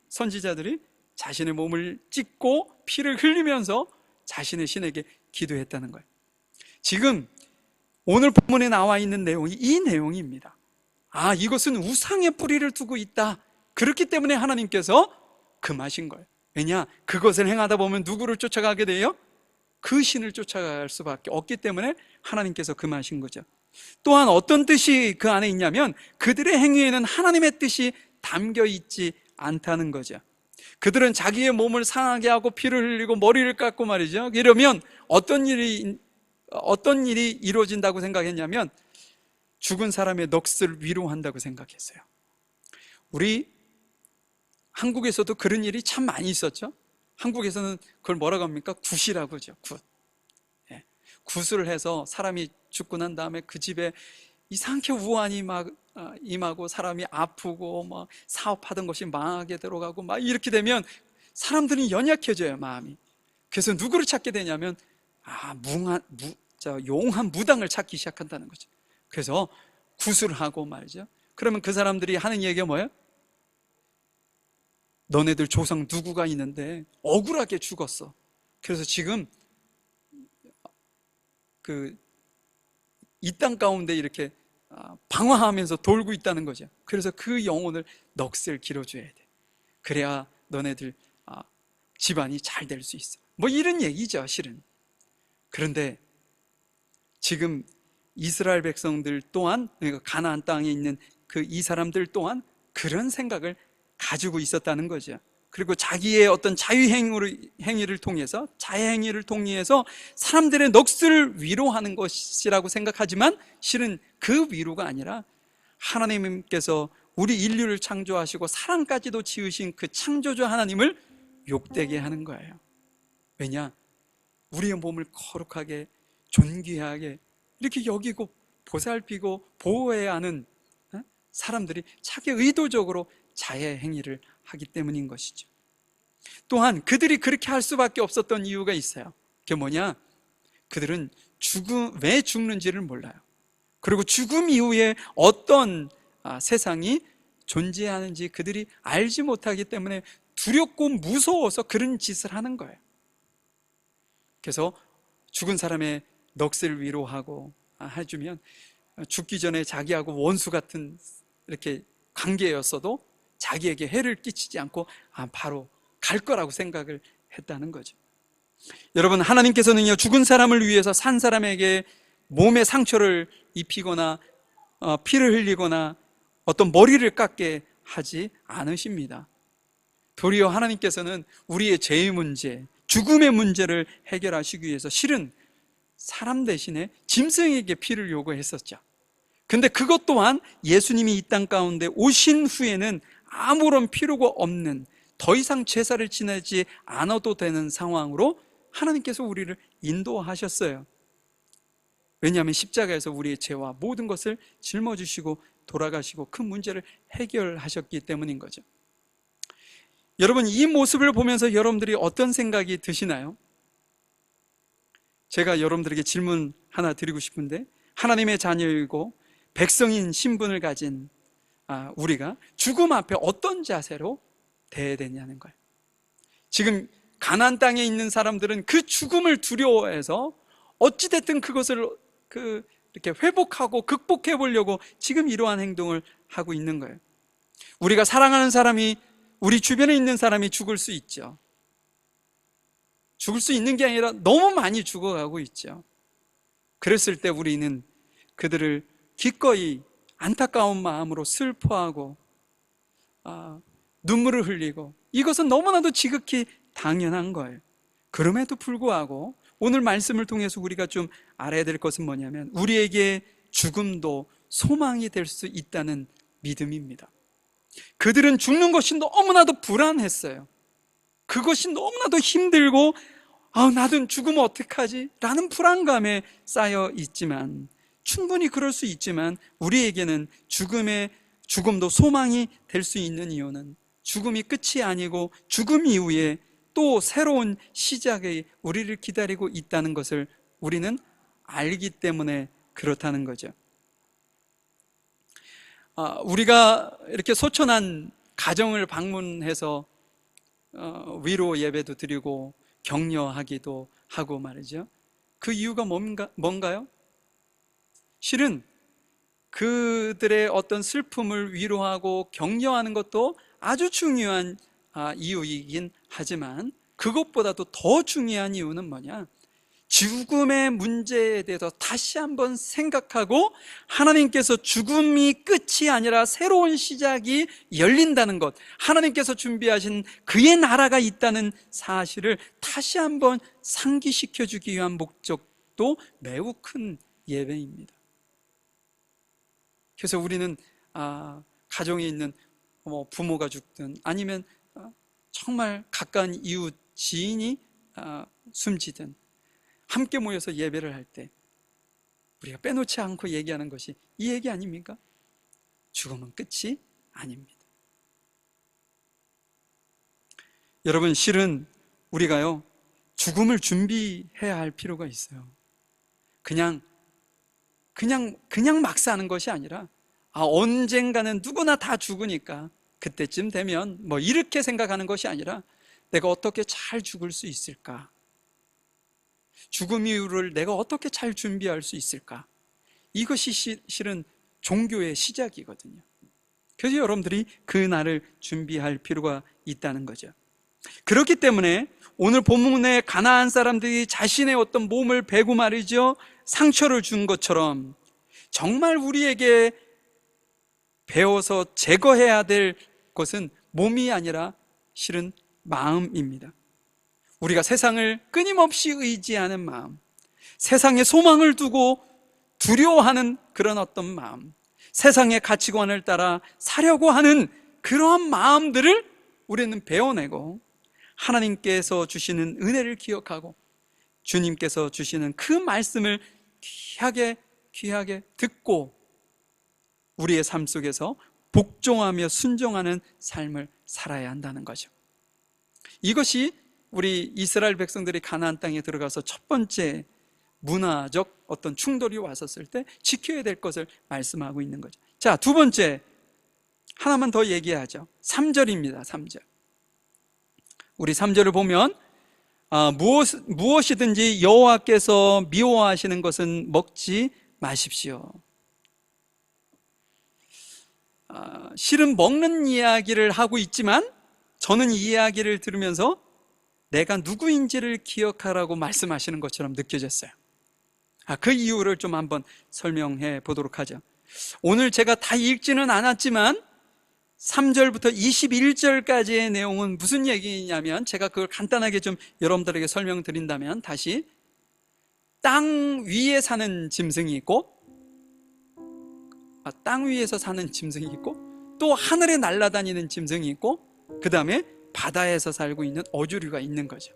선지자들이 자신의 몸을 찢고 피를 흘리면서 자신의 신에게 기도했다는 거예요. 지금 오늘 본문에 나와 있는 내용이 이 내용입니다. 이것은 우상의 뿌리를 두고 있다. 그렇기 때문에 하나님께서 금하신 거예요. 왜냐? 그것을 행하다 보면 누구를 쫓아가게 돼요? 그 신을 쫓아갈 수밖에 없기 때문에 하나님께서 금하신 거죠. 또한 어떤 뜻이 그 안에 있냐면 그들의 행위에는 하나님의 뜻이 담겨 있지 않다는 거죠. 그들은 자기의 몸을 상하게 하고 피를 흘리고 머리를 깎고 말이죠. 이러면 어떤 일이 이루어진다고 생각했냐면 죽은 사람의 넋을 위로한다고 생각했어요. 우리 한국에서도 그런 일이 참 많이 있었죠. 한국에서는 그걸 뭐라고 합니까? 굿이라고 하죠. 굿. 굿을 해서 사람이 죽고 난 다음에 그 집에 이상하게 우환이 막 임하고 사람이 아프고 막 사업하던 것이 망하게 들어가고 막 이렇게 되면 사람들이 연약해져요, 마음이. 그래서 누구를 찾게 되냐면 용한 무당을 찾기 시작한다는 거죠. 그래서 구술하고 말이죠. 그러면 그 사람들이 하는 얘기가 뭐예요? 너네들 조상 누구가 있는데 억울하게 죽었어. 그래서 지금 이 땅 가운데 이렇게 방황하면서 돌고 있다는 거죠. 그래서 그 영혼을 넋을 길어줘야 돼. 그래야 너네들 집안이 잘 될 수 있어. 뭐 이런 얘기죠, 실은. 그런데 지금 이스라엘 백성들 또한, 그러니까 가나안 땅에 있는 이 사람들 또한 그런 생각을 가지고 있었다는 거죠. 그리고 자기의 어떤 자유행위를 통해서, 자해행위를 통해서 사람들의 넋을 위로하는 것이라고 생각하지만 실은 그 위로가 아니라 하나님께서 우리 인류를 창조하시고 사람까지도 지으신 그 창조주 하나님을 욕되게 하는 거예요. 왜냐? 우리의 몸을 거룩하게, 존귀하게 이렇게 여기고 보살피고 보호해야 하는 사람들이 자기 의도적으로 자해 행위를 하기 때문인 것이죠. 또한 그들이 그렇게 할 수밖에 없었던 이유가 있어요. 그게 뭐냐? 그들은 왜 죽는지를 몰라요. 그리고 죽음 이후에 어떤 세상이 존재하는지 그들이 알지 못하기 때문에 두렵고 무서워서 그런 짓을 하는 거예요. 그래서 죽은 사람의 넋을 위로하고 해주면 죽기 전에 자기하고 원수 같은 이렇게 관계였어도 자기에게 해를 끼치지 않고 바로 갈 거라고 생각을 했다는 거죠. 여러분, 하나님께서는요, 죽은 사람을 위해서 산 사람에게 몸에 상처를 입히거나 피를 흘리거나 어떤 머리를 깎게 하지 않으십니다. 도리어 하나님께서는 우리의 죄의 문제, 죽음의 문제를 해결하시기 위해서 실은 사람 대신에 짐승에게 피를 요구했었죠. 근데 그것 또한 예수님이 이 땅 가운데 오신 후에는 아무런 필요가 없는, 더 이상 제사를 지내지 않아도 되는 상황으로 하나님께서 우리를 인도하셨어요. 왜냐하면 십자가에서 우리의 죄와 모든 것을 짊어지시고 돌아가시고 그 문제를 해결하셨기 때문인 거죠. 여러분, 이 모습을 보면서 여러분들이 어떤 생각이 드시나요? 제가 여러분들에게 질문 하나 드리고 싶은데, 하나님의 자녀이고 백성인 신분을 가진 우리가 죽음 앞에 어떤 자세로 대해야 되냐는 거예요. 지금 가나안 땅에 있는 사람들은 그 죽음을 두려워해서 어찌됐든 그것을 이렇게 회복하고 극복해 보려고 지금 이러한 행동을 하고 있는 거예요. 우리가 사랑하는 사람이, 우리 주변에 있는 사람이 죽을 수 있죠. 죽을 수 있는 게 아니라 너무 많이 죽어가고 있죠. 그랬을 때 우리는 그들을 기꺼이 안타까운 마음으로 슬퍼하고 눈물을 흘리고, 이것은 너무나도 지극히 당연한 거예요. 그럼에도 불구하고 오늘 말씀을 통해서 우리가 좀 알아야 될 것은 뭐냐면, 우리에게 죽음도 소망이 될 수 있다는 믿음입니다. 그들은 죽는 것이 너무나도 불안했어요. 그것이 너무나도 힘들고 나도 죽으면 어떡하지? 라는 불안감에 쌓여 있지만, 충분히 그럴 수 있지만 우리에게는 죽음도 소망이 될 수 있는 이유는 죽음이 끝이 아니고 죽음 이후에 또 새로운 시작이 우리를 기다리고 있다는 것을 우리는 알기 때문에 그렇다는 거죠. 우리가 이렇게 소천한 가정을 방문해서 위로 예배도 드리고 격려하기도 하고 말이죠. 그 이유가 뭔가요? 실은 그들의 어떤 슬픔을 위로하고 격려하는 것도 아주 중요한 이유이긴 하지만, 그것보다도 더 중요한 이유는 뭐냐? 죽음의 문제에 대해서 다시 한번 생각하고 하나님께서 죽음이 끝이 아니라 새로운 시작이 열린다는 것, 하나님께서 준비하신 그의 나라가 있다는 사실을 다시 한번 상기시켜 주기 위한 목적도 매우 큰 예배입니다. 그래서 우리는 가정에 있는 부모가 죽든 아니면 정말 가까운 이웃, 지인이 숨지든 함께 모여서 예배를 할 때 우리가 빼놓지 않고 얘기하는 것이 이 얘기 아닙니까? 죽음은 끝이 아닙니다. 여러분, 실은 우리가요, 죽음을 준비해야 할 필요가 있어요. 그냥 막 사는 것이 아니라, 언젠가는 누구나 다 죽으니까 그때쯤 되면 뭐 이렇게 생각하는 것이 아니라, 내가 어떻게 잘 죽을 수 있을까? 죽음 이후를 내가 어떻게 잘 준비할 수 있을까? 이것이 실은 종교의 시작이거든요. 그래서 여러분들이 그 날을 준비할 필요가 있다는 거죠. 그렇기 때문에 오늘 본문에 가나안 사람들이 자신의 어떤 몸을 베고 말이죠, 상처를 준 것처럼 정말 우리에게 배워서 제거해야 될 것은 몸이 아니라 실은 마음입니다. 우리가 세상을 끊임없이 의지하는 마음, 세상에 소망을 두고 두려워하는 그런 어떤 마음, 세상의 가치관을 따라 사려고 하는 그러한 마음들을 우리는 배워내고, 하나님께서 주시는 은혜를 기억하고 주님께서 주시는 그 말씀을 귀하게 듣고 우리의 삶 속에서 복종하며 순종하는 삶을 살아야 한다는 거죠. 이것이 우리 이스라엘 백성들이 가나안 땅에 들어가서 첫 번째 문화적 어떤 충돌이 왔었을 때 지켜야 될 것을 말씀하고 있는 거죠. 자, 두 번째, 하나만 더 얘기하죠. 3절입니다. 3절. 우리 3절을 보면 무엇이든지 여호와께서 미워하시는 것은 먹지 마십시오. 실은 먹는 이야기를 하고 있지만, 저는 이 이야기를 들으면서 내가 누구인지를 기억하라고 말씀하시는 것처럼 느껴졌어요. 그 이유를 좀 한번 설명해 보도록 하죠. 오늘 제가 다 읽지는 않았지만 3절부터 21절까지의 내용은 무슨 얘기냐면, 제가 그걸 간단하게 좀 여러분들에게 설명드린다면, 다시 땅 위에 사는 짐승이 있고, 땅 위에서 사는 짐승이 있고, 또 하늘에 날아다니는 짐승이 있고, 그 다음에 바다에서 살고 있는 어조류가 있는 거죠.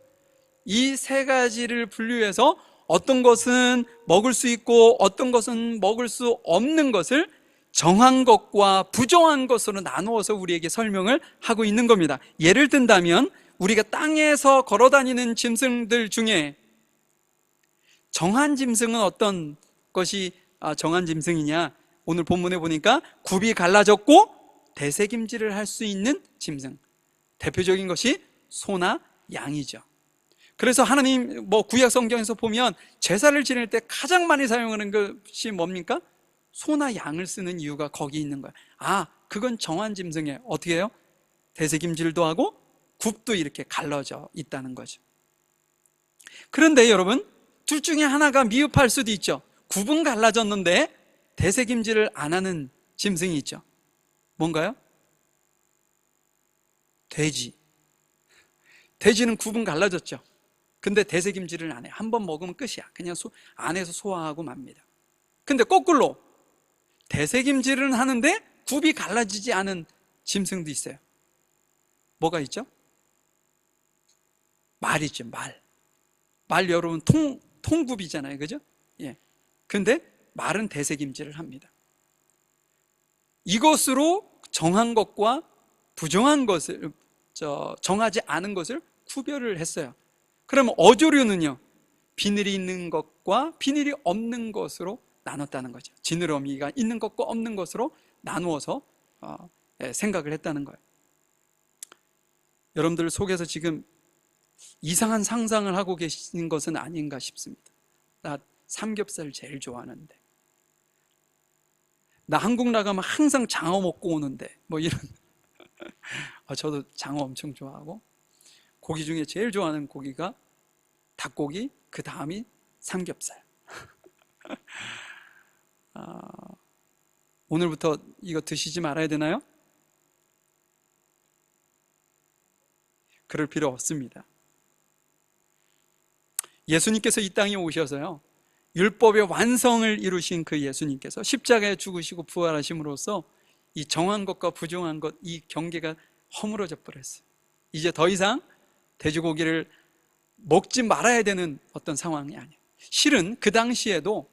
이 세 가지를 분류해서 어떤 것은 먹을 수 있고 어떤 것은 먹을 수 없는 것을 정한 것과 부정한 것으로 나누어서 우리에게 설명을 하고 있는 겁니다. 예를 든다면 우리가 땅에서 걸어다니는 짐승들 중에 정한 짐승은 어떤 것이 정한 짐승이냐? 오늘 본문에 보니까 굽이 갈라졌고 되새김질을 할 수 있는 짐승, 대표적인 것이 소나 양이죠. 그래서 하나님 구약 성경에서 보면 제사를 지낼 때 가장 많이 사용하는 것이 뭡니까? 소나 양을 쓰는 이유가 거기 있는 거야. 그건 정한 짐승이에요. 어떻게 해요? 되새김질도 하고 굽도 이렇게 갈라져 있다는 거죠. 그런데 여러분, 둘 중에 하나가 미흡할 수도 있죠. 굽은 갈라졌는데 되새김질을 안 하는 짐승이 있죠. 뭔가요? 돼지. 돼지는 굽은 갈라졌죠. 근데 되새김질을 안 해요. 한번 먹으면 끝이야. 그냥 안에서 소화하고 맙니다. 근데 거꾸로 되새김질은 하는데 굽이 갈라지지 않은 짐승도 있어요. 뭐가 있죠? 말이죠. 말 여러분 통굽이잖아요. 그죠? 예. 근데 말은 되새김질을 합니다. 이것으로 정한 것과 부정한 것을, 정하지 않은 것을 구별을 했어요. 그러면 어조류는요, 비늘이 있는 것과 비늘이 없는 것으로 나눴다는 거죠. 지느러미가 있는 것과 없는 것으로 나누어서 생각을 했다는 거예요. 여러분들 속에서 지금 이상한 상상을 하고 계신 것은 아닌가 싶습니다. 나 삼겹살 제일 좋아하는데, 나 한국 나가면 항상 장어 먹고 오는데, 이런. 저도 장어 엄청 좋아하고, 고기 중에 제일 좋아하는 고기가 닭고기, 그 다음이 삼겹살. 오늘부터 이거 드시지 말아야 되나요? 그럴 필요 없습니다. 예수님께서 이 땅에 오셔서요, 율법의 완성을 이루신 그 예수님께서 십자가에 죽으시고 부활하심으로써 이 정한 것과 부정한 것, 이 경계가 허물어져 버렸어요. 이제 더 이상 돼지고기를 먹지 말아야 되는 어떤 상황이 아니에요. 실은 그 당시에도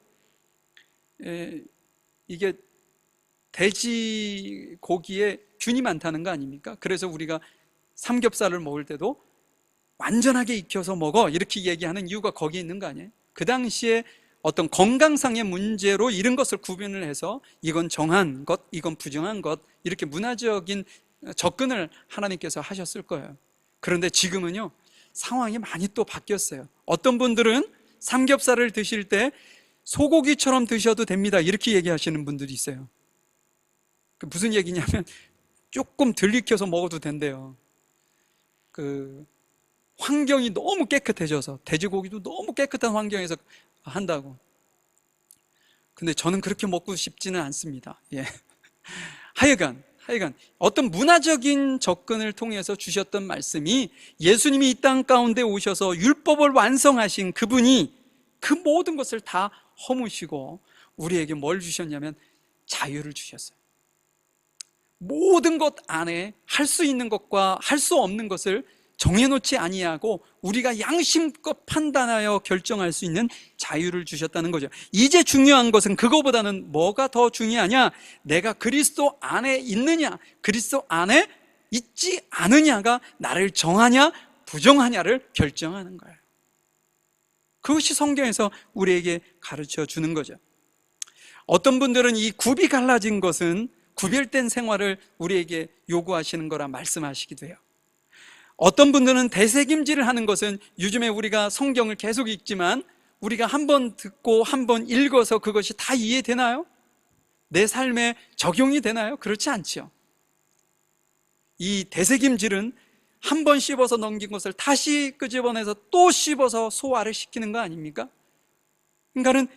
이게 돼지고기에 균이 많다는 거 아닙니까? 그래서 우리가 삼겹살을 먹을 때도 완전하게 익혀서 먹어 이렇게 얘기하는 이유가 거기에 있는 거 아니에요? 그 당시에 어떤 건강상의 문제로 이런 것을 구분을 해서 이건 정한 것, 이건 부정한 것, 이렇게 문화적인 접근을 하나님께서 하셨을 거예요. 그런데 지금은요, 상황이 많이 또 바뀌었어요. 어떤 분들은 삼겹살을 드실 때 소고기처럼 드셔도 됩니다 이렇게 얘기하시는 분들이 있어요. 그 무슨 얘기냐면 조금 덜 익혀서 먹어도 된대요. 그 환경이 너무 깨끗해져서, 돼지고기도 너무 깨끗한 환경에서 한다고. 근데 저는 그렇게 먹고 싶지는 않습니다. 예. 하여간 어떤 문화적인 접근을 통해서 주셨던 말씀이, 예수님이 이 땅 가운데 오셔서 율법을 완성하신 그분이 그 모든 것을 다 허무시고 우리에게 뭘 주셨냐면 자유를 주셨어요. 모든 것 안에 할 수 있는 것과 할 수 없는 것을 정해놓지 아니하고 우리가 양심껏 판단하여 결정할 수 있는 자유를 주셨다는 거죠. 이제 중요한 것은 그거보다는 뭐가 더 중요하냐? 내가 그리스도 안에 있느냐, 그리스도 안에 있지 않느냐가 나를 정하냐 부정하냐를 결정하는 거예요. 그것이 성경에서 우리에게 가르쳐 주는 거죠. 어떤 분들은 이 굽이 갈라진 것은 구별된 생활을 우리에게 요구하시는 거라 말씀하시기도 해요. 어떤 분들은 되새김질을 하는 것은, 요즘에 우리가 성경을 계속 읽지만 우리가 한 번 듣고 한 번 읽어서 그것이 다 이해되나요? 내 삶에 적용이 되나요? 그렇지 않죠. 이 되새김질은 한 번 씹어서 넘긴 것을 다시 끄집어내서 또 씹어서 소화를 시키는 거 아닙니까? 그러니까는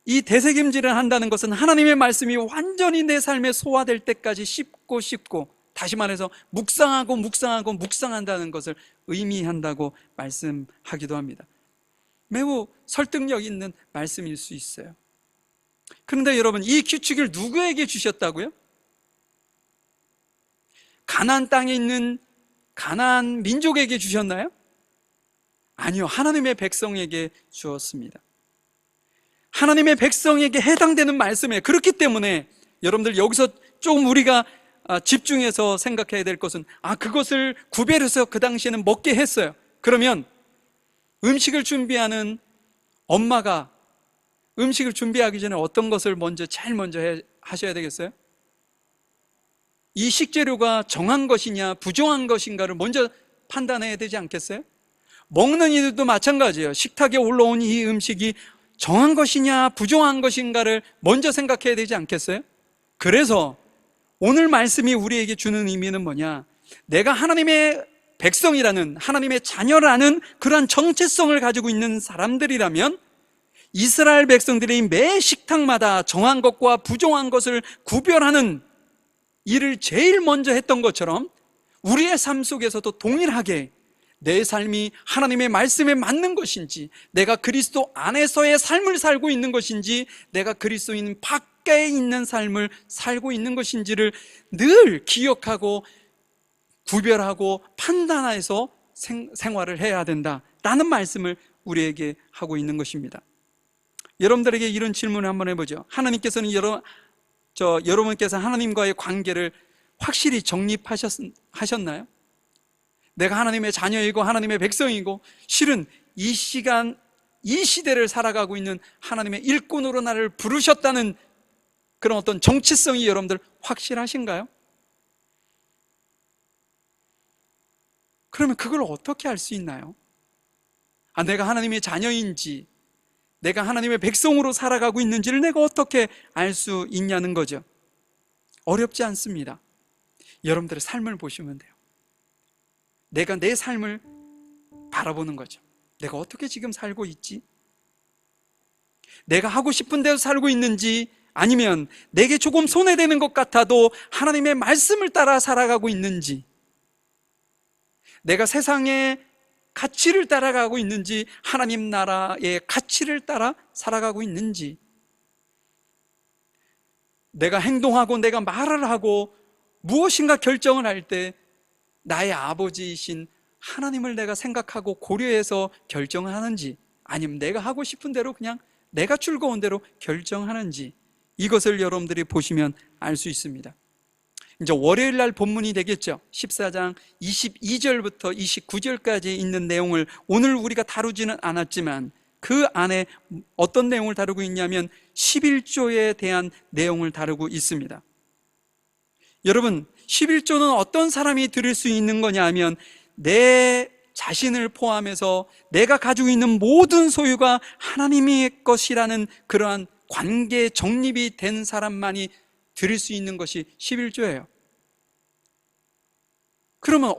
이 되새김질을 한다는 것은 하나님의 말씀이 완전히 내 삶에 소화될 때까지 씹고 다시 말해서 묵상한다는 것을 의미한다고 말씀하기도 합니다. 매우 설득력 있는 말씀일 수 있어요. 그런데 여러분, 이 규칙을 누구에게 주셨다고요? 가나안 땅에 있는 가나안 민족에게 주셨나요? 아니요, 하나님의 백성에게 주었습니다. 하나님의 백성에게 해당되는 말씀이에요. 그렇기 때문에 여러분들 여기서 조금 우리가 집중해서 생각해야 될 것은, 그것을 구별해서 그 당시에는 먹게 했어요. 그러면 음식을 준비하는 엄마가 음식을 준비하기 전에 어떤 것을 제일 먼저 하셔야 되겠어요? 이 식재료가 정한 것이냐 부정한 것인가를 먼저 판단해야 되지 않겠어요? 먹는 이들도 마찬가지예요. 식탁에 올라온 이 음식이 정한 것이냐 부정한 것인가를 먼저 생각해야 되지 않겠어요? 그래서 오늘 말씀이 우리에게 주는 의미는 뭐냐? 내가 하나님의 백성이라는, 하나님의 자녀라는 그러한 정체성을 가지고 있는 사람들이라면, 이스라엘 백성들이 매 식탁마다 정한 것과 부정한 것을 구별하는 일을 제일 먼저 했던 것처럼 우리의 삶 속에서도 동일하게 내 삶이 하나님의 말씀에 맞는 것인지, 내가 그리스도 안에서의 삶을 살고 있는 것인지, 내가 그리스도인 밖에 있는 삶을 살고 있는 것인지를 늘 기억하고 구별하고 판단해서 생활을 해야 된다라는 말씀을 우리에게 하고 있는 것입니다. 여러분들에게 이런 질문을 한번 해보죠. 하나님께서는 여러분께서 하나님과의 관계를 확실히 정립하셨나요? 내가 하나님의 자녀이고 하나님의 백성이고, 실은 이 시간, 이 시대를 살아가고 있는 하나님의 일꾼으로 나를 부르셨다는 그런 어떤 정체성이 여러분들 확실하신가요? 그러면 그걸 어떻게 알 수 있나요? 내가 하나님의 자녀인지, 내가 하나님의 백성으로 살아가고 있는지를 내가 어떻게 알 수 있냐는 거죠. 어렵지 않습니다. 여러분들의 삶을 보시면 돼요. 내가 내 삶을 바라보는 거죠. 내가 어떻게 지금 살고 있지? 내가 하고 싶은 대로 살고 있는지, 아니면 내게 조금 손해되는 것 같아도 하나님의 말씀을 따라 살아가고 있는지, 내가 세상의 가치를 따라가고 있는지 하나님 나라의 가치를 따라 살아가고 있는지, 내가 행동하고 내가 말을 하고 무엇인가 결정을 할 때 나의 아버지이신 하나님을 내가 생각하고 고려해서 결정을 하는지, 아니면 내가 하고 싶은 대로 그냥 내가 즐거운 대로 결정하는지, 이것을 여러분들이 보시면 알 수 있습니다. 이제 월요일 날 본문이 되겠죠. 14장 22절부터 29절까지 있는 내용을 오늘 우리가 다루지는 않았지만 그 안에 어떤 내용을 다루고 있냐면 11조에 대한 내용을 다루고 있습니다. 여러분, 11조는 어떤 사람이 들을 수 있는 거냐 하면 내 자신을 포함해서 내가 가지고 있는 모든 소유가 하나님의 것이라는 그러한 관계에 정립이 된 사람만이 드릴 수 있는 것이 11조예요. 그러면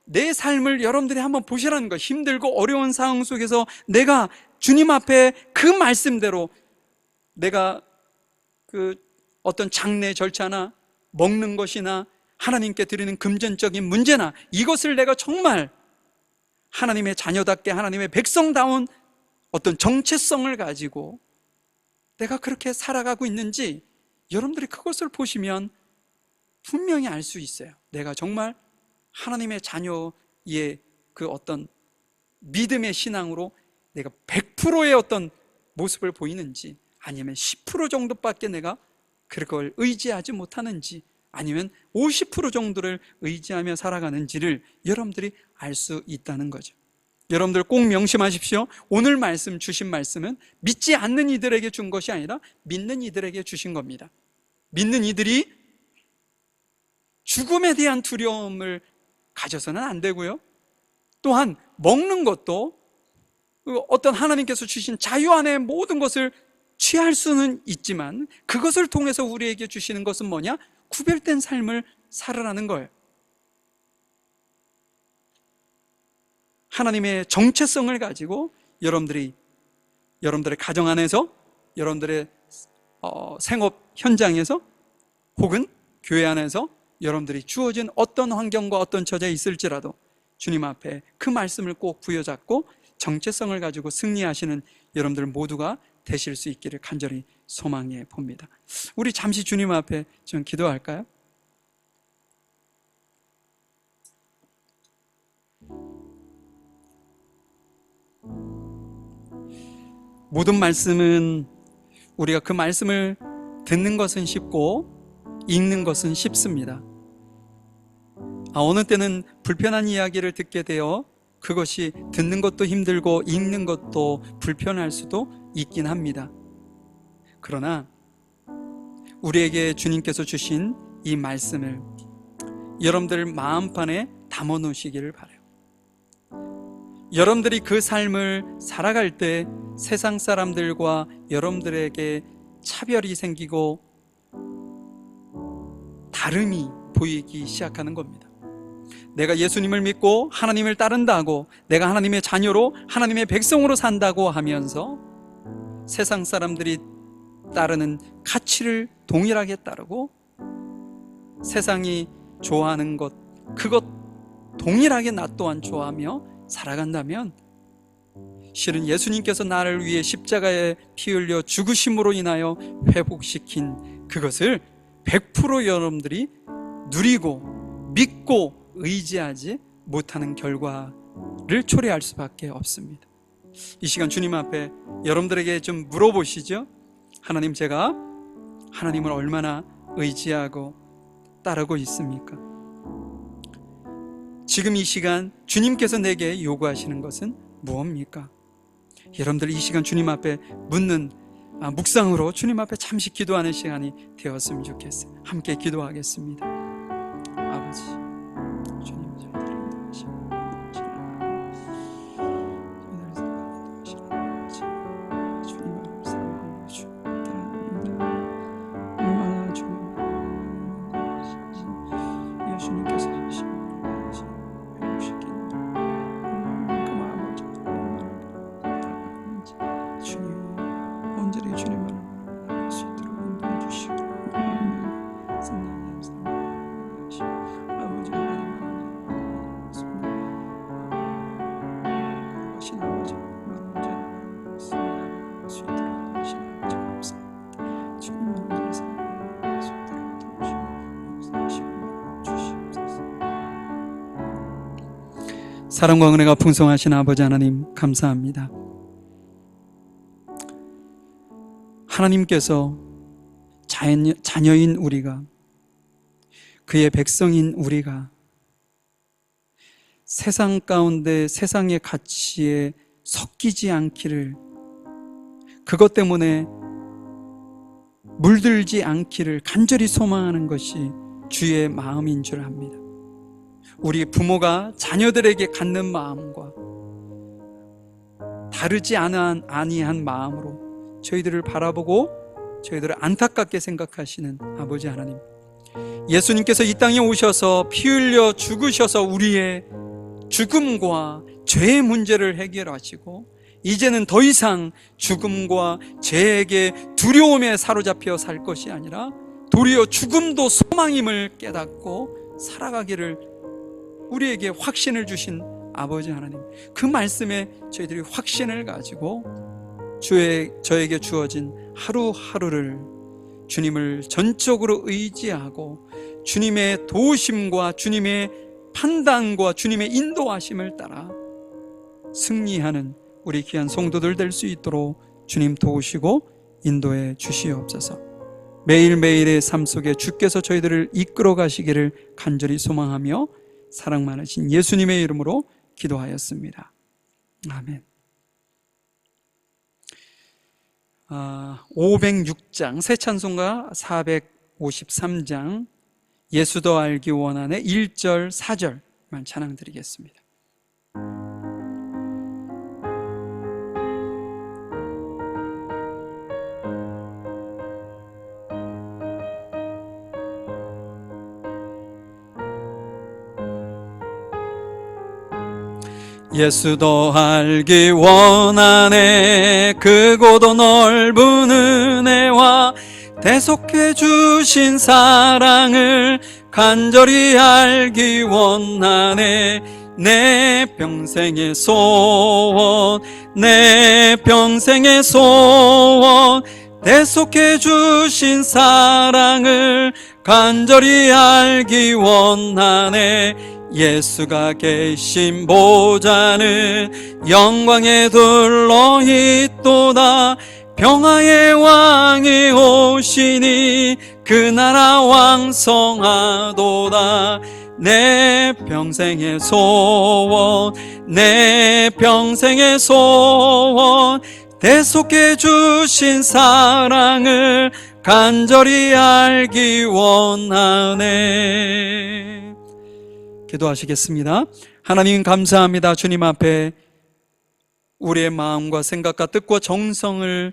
내 삶을 여러분들이 한번 보시라는 거. 힘들고 어려운 상황 속에서 내가 주님 앞에 그 말씀대로 내가 그 어떤 장례 절차나 먹는 것이나 하나님께 드리는 금전적인 문제나 이것을 내가 정말 하나님의 자녀답게 하나님의 백성다운 어떤 정체성을 가지고 내가 그렇게 살아가고 있는지 여러분들이 그것을 보시면 분명히 알 수 있어요. 내가 정말 하나님의 자녀의 그 어떤 믿음의 신앙으로 내가 100%의 어떤 모습을 보이는지, 아니면 10% 정도밖에 내가 그걸 의지하지 못하는지, 아니면 50% 정도를 의지하며 살아가는지를 여러분들이 알 수 있다는 거죠. 여러분들 꼭 명심하십시오. 오늘 말씀 주신 말씀은 믿지 않는 이들에게 준 것이 아니라 믿는 이들에게 주신 겁니다. 믿는 이들이 죽음에 대한 두려움을 가져서는 안 되고요. 또한 먹는 것도 어떤 하나님께서 주신 자유 안에 모든 것을 취할 수는 있지만 그것을 통해서 우리에게 주시는 것은 뭐냐? 구별된 삶을 살아라는 거예요. 하나님의 정체성을 가지고 여러분들의 가정 안에서, 여러분들의 생업 현장에서, 혹은 교회 안에서 여러분들이 주어진 어떤 환경과 어떤 처지에 있을지라도 주님 앞에 그 말씀을 꼭 부여잡고 정체성을 가지고 승리하시는 여러분들 모두가 되실 수 있기를 간절히 소망해 봅니다. 우리 잠시 주님 앞에 좀 기도할까요? 모든 말씀은 우리가 그 말씀을 듣는 것은 쉽고 읽는 것은 쉽습니다. 어느 때는 불편한 이야기를 듣게 되어 그것이 듣는 것도 힘들고 읽는 것도 불편할 수도 있긴 합니다. 그러나 우리에게 주님께서 주신 이 말씀을 여러분들 마음판에 담아 놓으시기를 바라요. 여러분들이 그 삶을 살아갈 때 세상 사람들과 여러분들에게 차별이 생기고 다름이 보이기 시작하는 겁니다. 내가 예수님을 믿고 하나님을 따른다고, 내가 하나님의 자녀로 하나님의 백성으로 산다고 하면서 세상 사람들이 따르는 가치를 동일하게 따르고 세상이 좋아하는 것, 그것 동일하게 나 또한 좋아하며 살아간다면 실은 예수님께서 나를 위해 십자가에 피 흘려 죽으심으로 인하여 회복시킨 그것을 100% 여러분들이 누리고 믿고 의지하지 못하는 결과를 초래할 수밖에 없습니다. 이 시간 주님 앞에 여러분들에게 좀 물어보시죠. 하나님, 제가 하나님을 얼마나 의지하고 따르고 있습니까? 지금 이 시간 주님께서 내게 요구하시는 것은 무엇입니까? 여러분들 이 시간 주님 앞에 묻는 묵상으로 주님 앞에 잠시 기도하는 시간이 되었으면 좋겠어요. 함께 기도하겠습니다. 아버지, 주님 저희들을 인도하시고 주님 앞을 사랑하며 주님 따라갑니다. 얼마나 주님 예수님께서 주신 사랑과 은혜가 풍성하신 아버지 하나님, 감사합니다. 하나님께서 자녀인 우리가 그의 백성인 우리가 세상 가운데 세상의 가치에 섞이지 않기를, 그것 때문에 물들지 않기를 간절히 소망하는 것이 주의 마음인 줄 압니다. 우리 부모가 자녀들에게 갖는 마음과 다르지 아니한 마음으로 저희들을 바라보고 저희들을 안타깝게 생각하시는 아버지 하나님, 예수님께서 이 땅에 오셔서 피 흘려 죽으셔서 우리의 죽음과 죄의 문제를 해결하시고 이제는 더 이상 죽음과 죄에게 두려움에 사로잡혀 살 것이 아니라 도리어 죽음도 소망임을 깨닫고 살아가기를 우리에게 확신을 주신 아버지 하나님, 그 말씀에 저희들이 확신을 가지고 저에게 주어진 하루하루를 주님을 전적으로 의지하고 주님의 도우심과 주님의 판단과 주님의 인도하심을 따라 승리하는 우리 귀한 성도들 될 수 있도록 주님 도우시고 인도해 주시옵소서. 매일매일의 삶 속에 주께서 저희들을 이끌어 가시기를 간절히 소망하며 사랑 많으신 예수님의 이름으로 기도하였습니다. 아멘. 506장 새 찬송가 453장 예수 더 알기 원하네 1절 4절만 찬양 드리겠습니다. 예수 더 알기 원하네 크고도 넓은 은혜와 대속해 주신 사랑을 간절히 알기 원하네. 내 평생의 소원, 내 평생의 소원, 대속해 주신 사랑을 간절히 알기 원하네. 예수가 계신 보좌는 영광에 둘러 있도다. 평화의 왕이 오시니 그 나라 왕성하도다. 내 평생의 소원, 내 평생의 소원, 대속해 주신 사랑을 간절히 알기 원하네. 기도하시겠습니다. 하나님 감사합니다. 주님 앞에 우리의 마음과 생각과 뜻과 정성을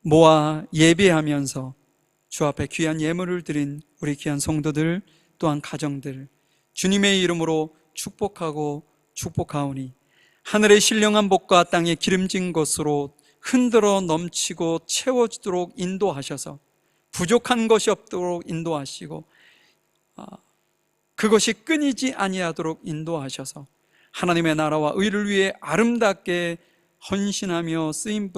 모아 예배하면서 주 앞에 귀한 예물을 드린 우리 귀한 성도들 또한 가정들 주님의 이름으로 축복하고 축복하오니 하늘의 신령한 복과 땅의 기름진 것으로 흔들어 넘치고 채워지도록 인도하셔서 부족한 것이 없도록 인도하시고 그것이 끊이지 아니하도록 인도하셔서 하나님의 나라와 의를 위해 아름답게 헌신하며 쓰임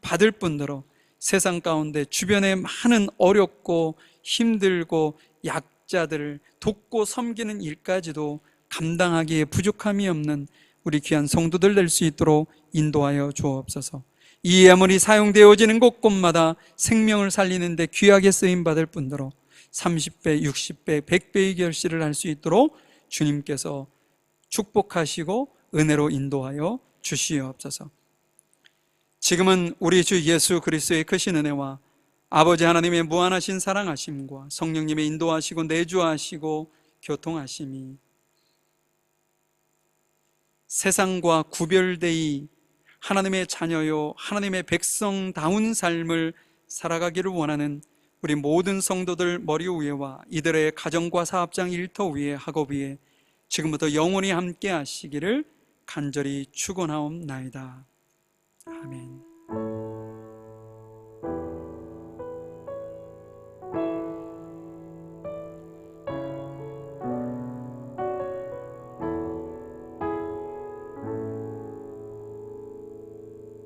받을 뿐더러 세상 가운데 주변에 많은 어렵고 힘들고 약자들을 돕고 섬기는 일까지도 감당하기에 부족함이 없는 우리 귀한 성도들 될 수 있도록 인도하여 주옵소서. 이 예물이 사용되어지는 곳곳마다 생명을 살리는 데 귀하게 쓰임받을 뿐더러 30배, 60배, 100배의 결실을 할 수 있도록 주님께서 축복하시고 은혜로 인도하여 주시옵소서. 지금은 우리 주 예수 그리스도의 크신 은혜와 아버지 하나님의 무한하신 사랑하심과 성령님의 인도하시고 내주하시고 교통하심이 세상과 구별되이 하나님의 자녀요 하나님의 백성다운 삶을 살아가기를 원하는 우리 모든 성도들 머리 위에와 이들의 가정과 사업장 일터 위에 학업 위에 지금부터 영원히 함께 하시기를 간절히 축원하옵나이다. 아멘.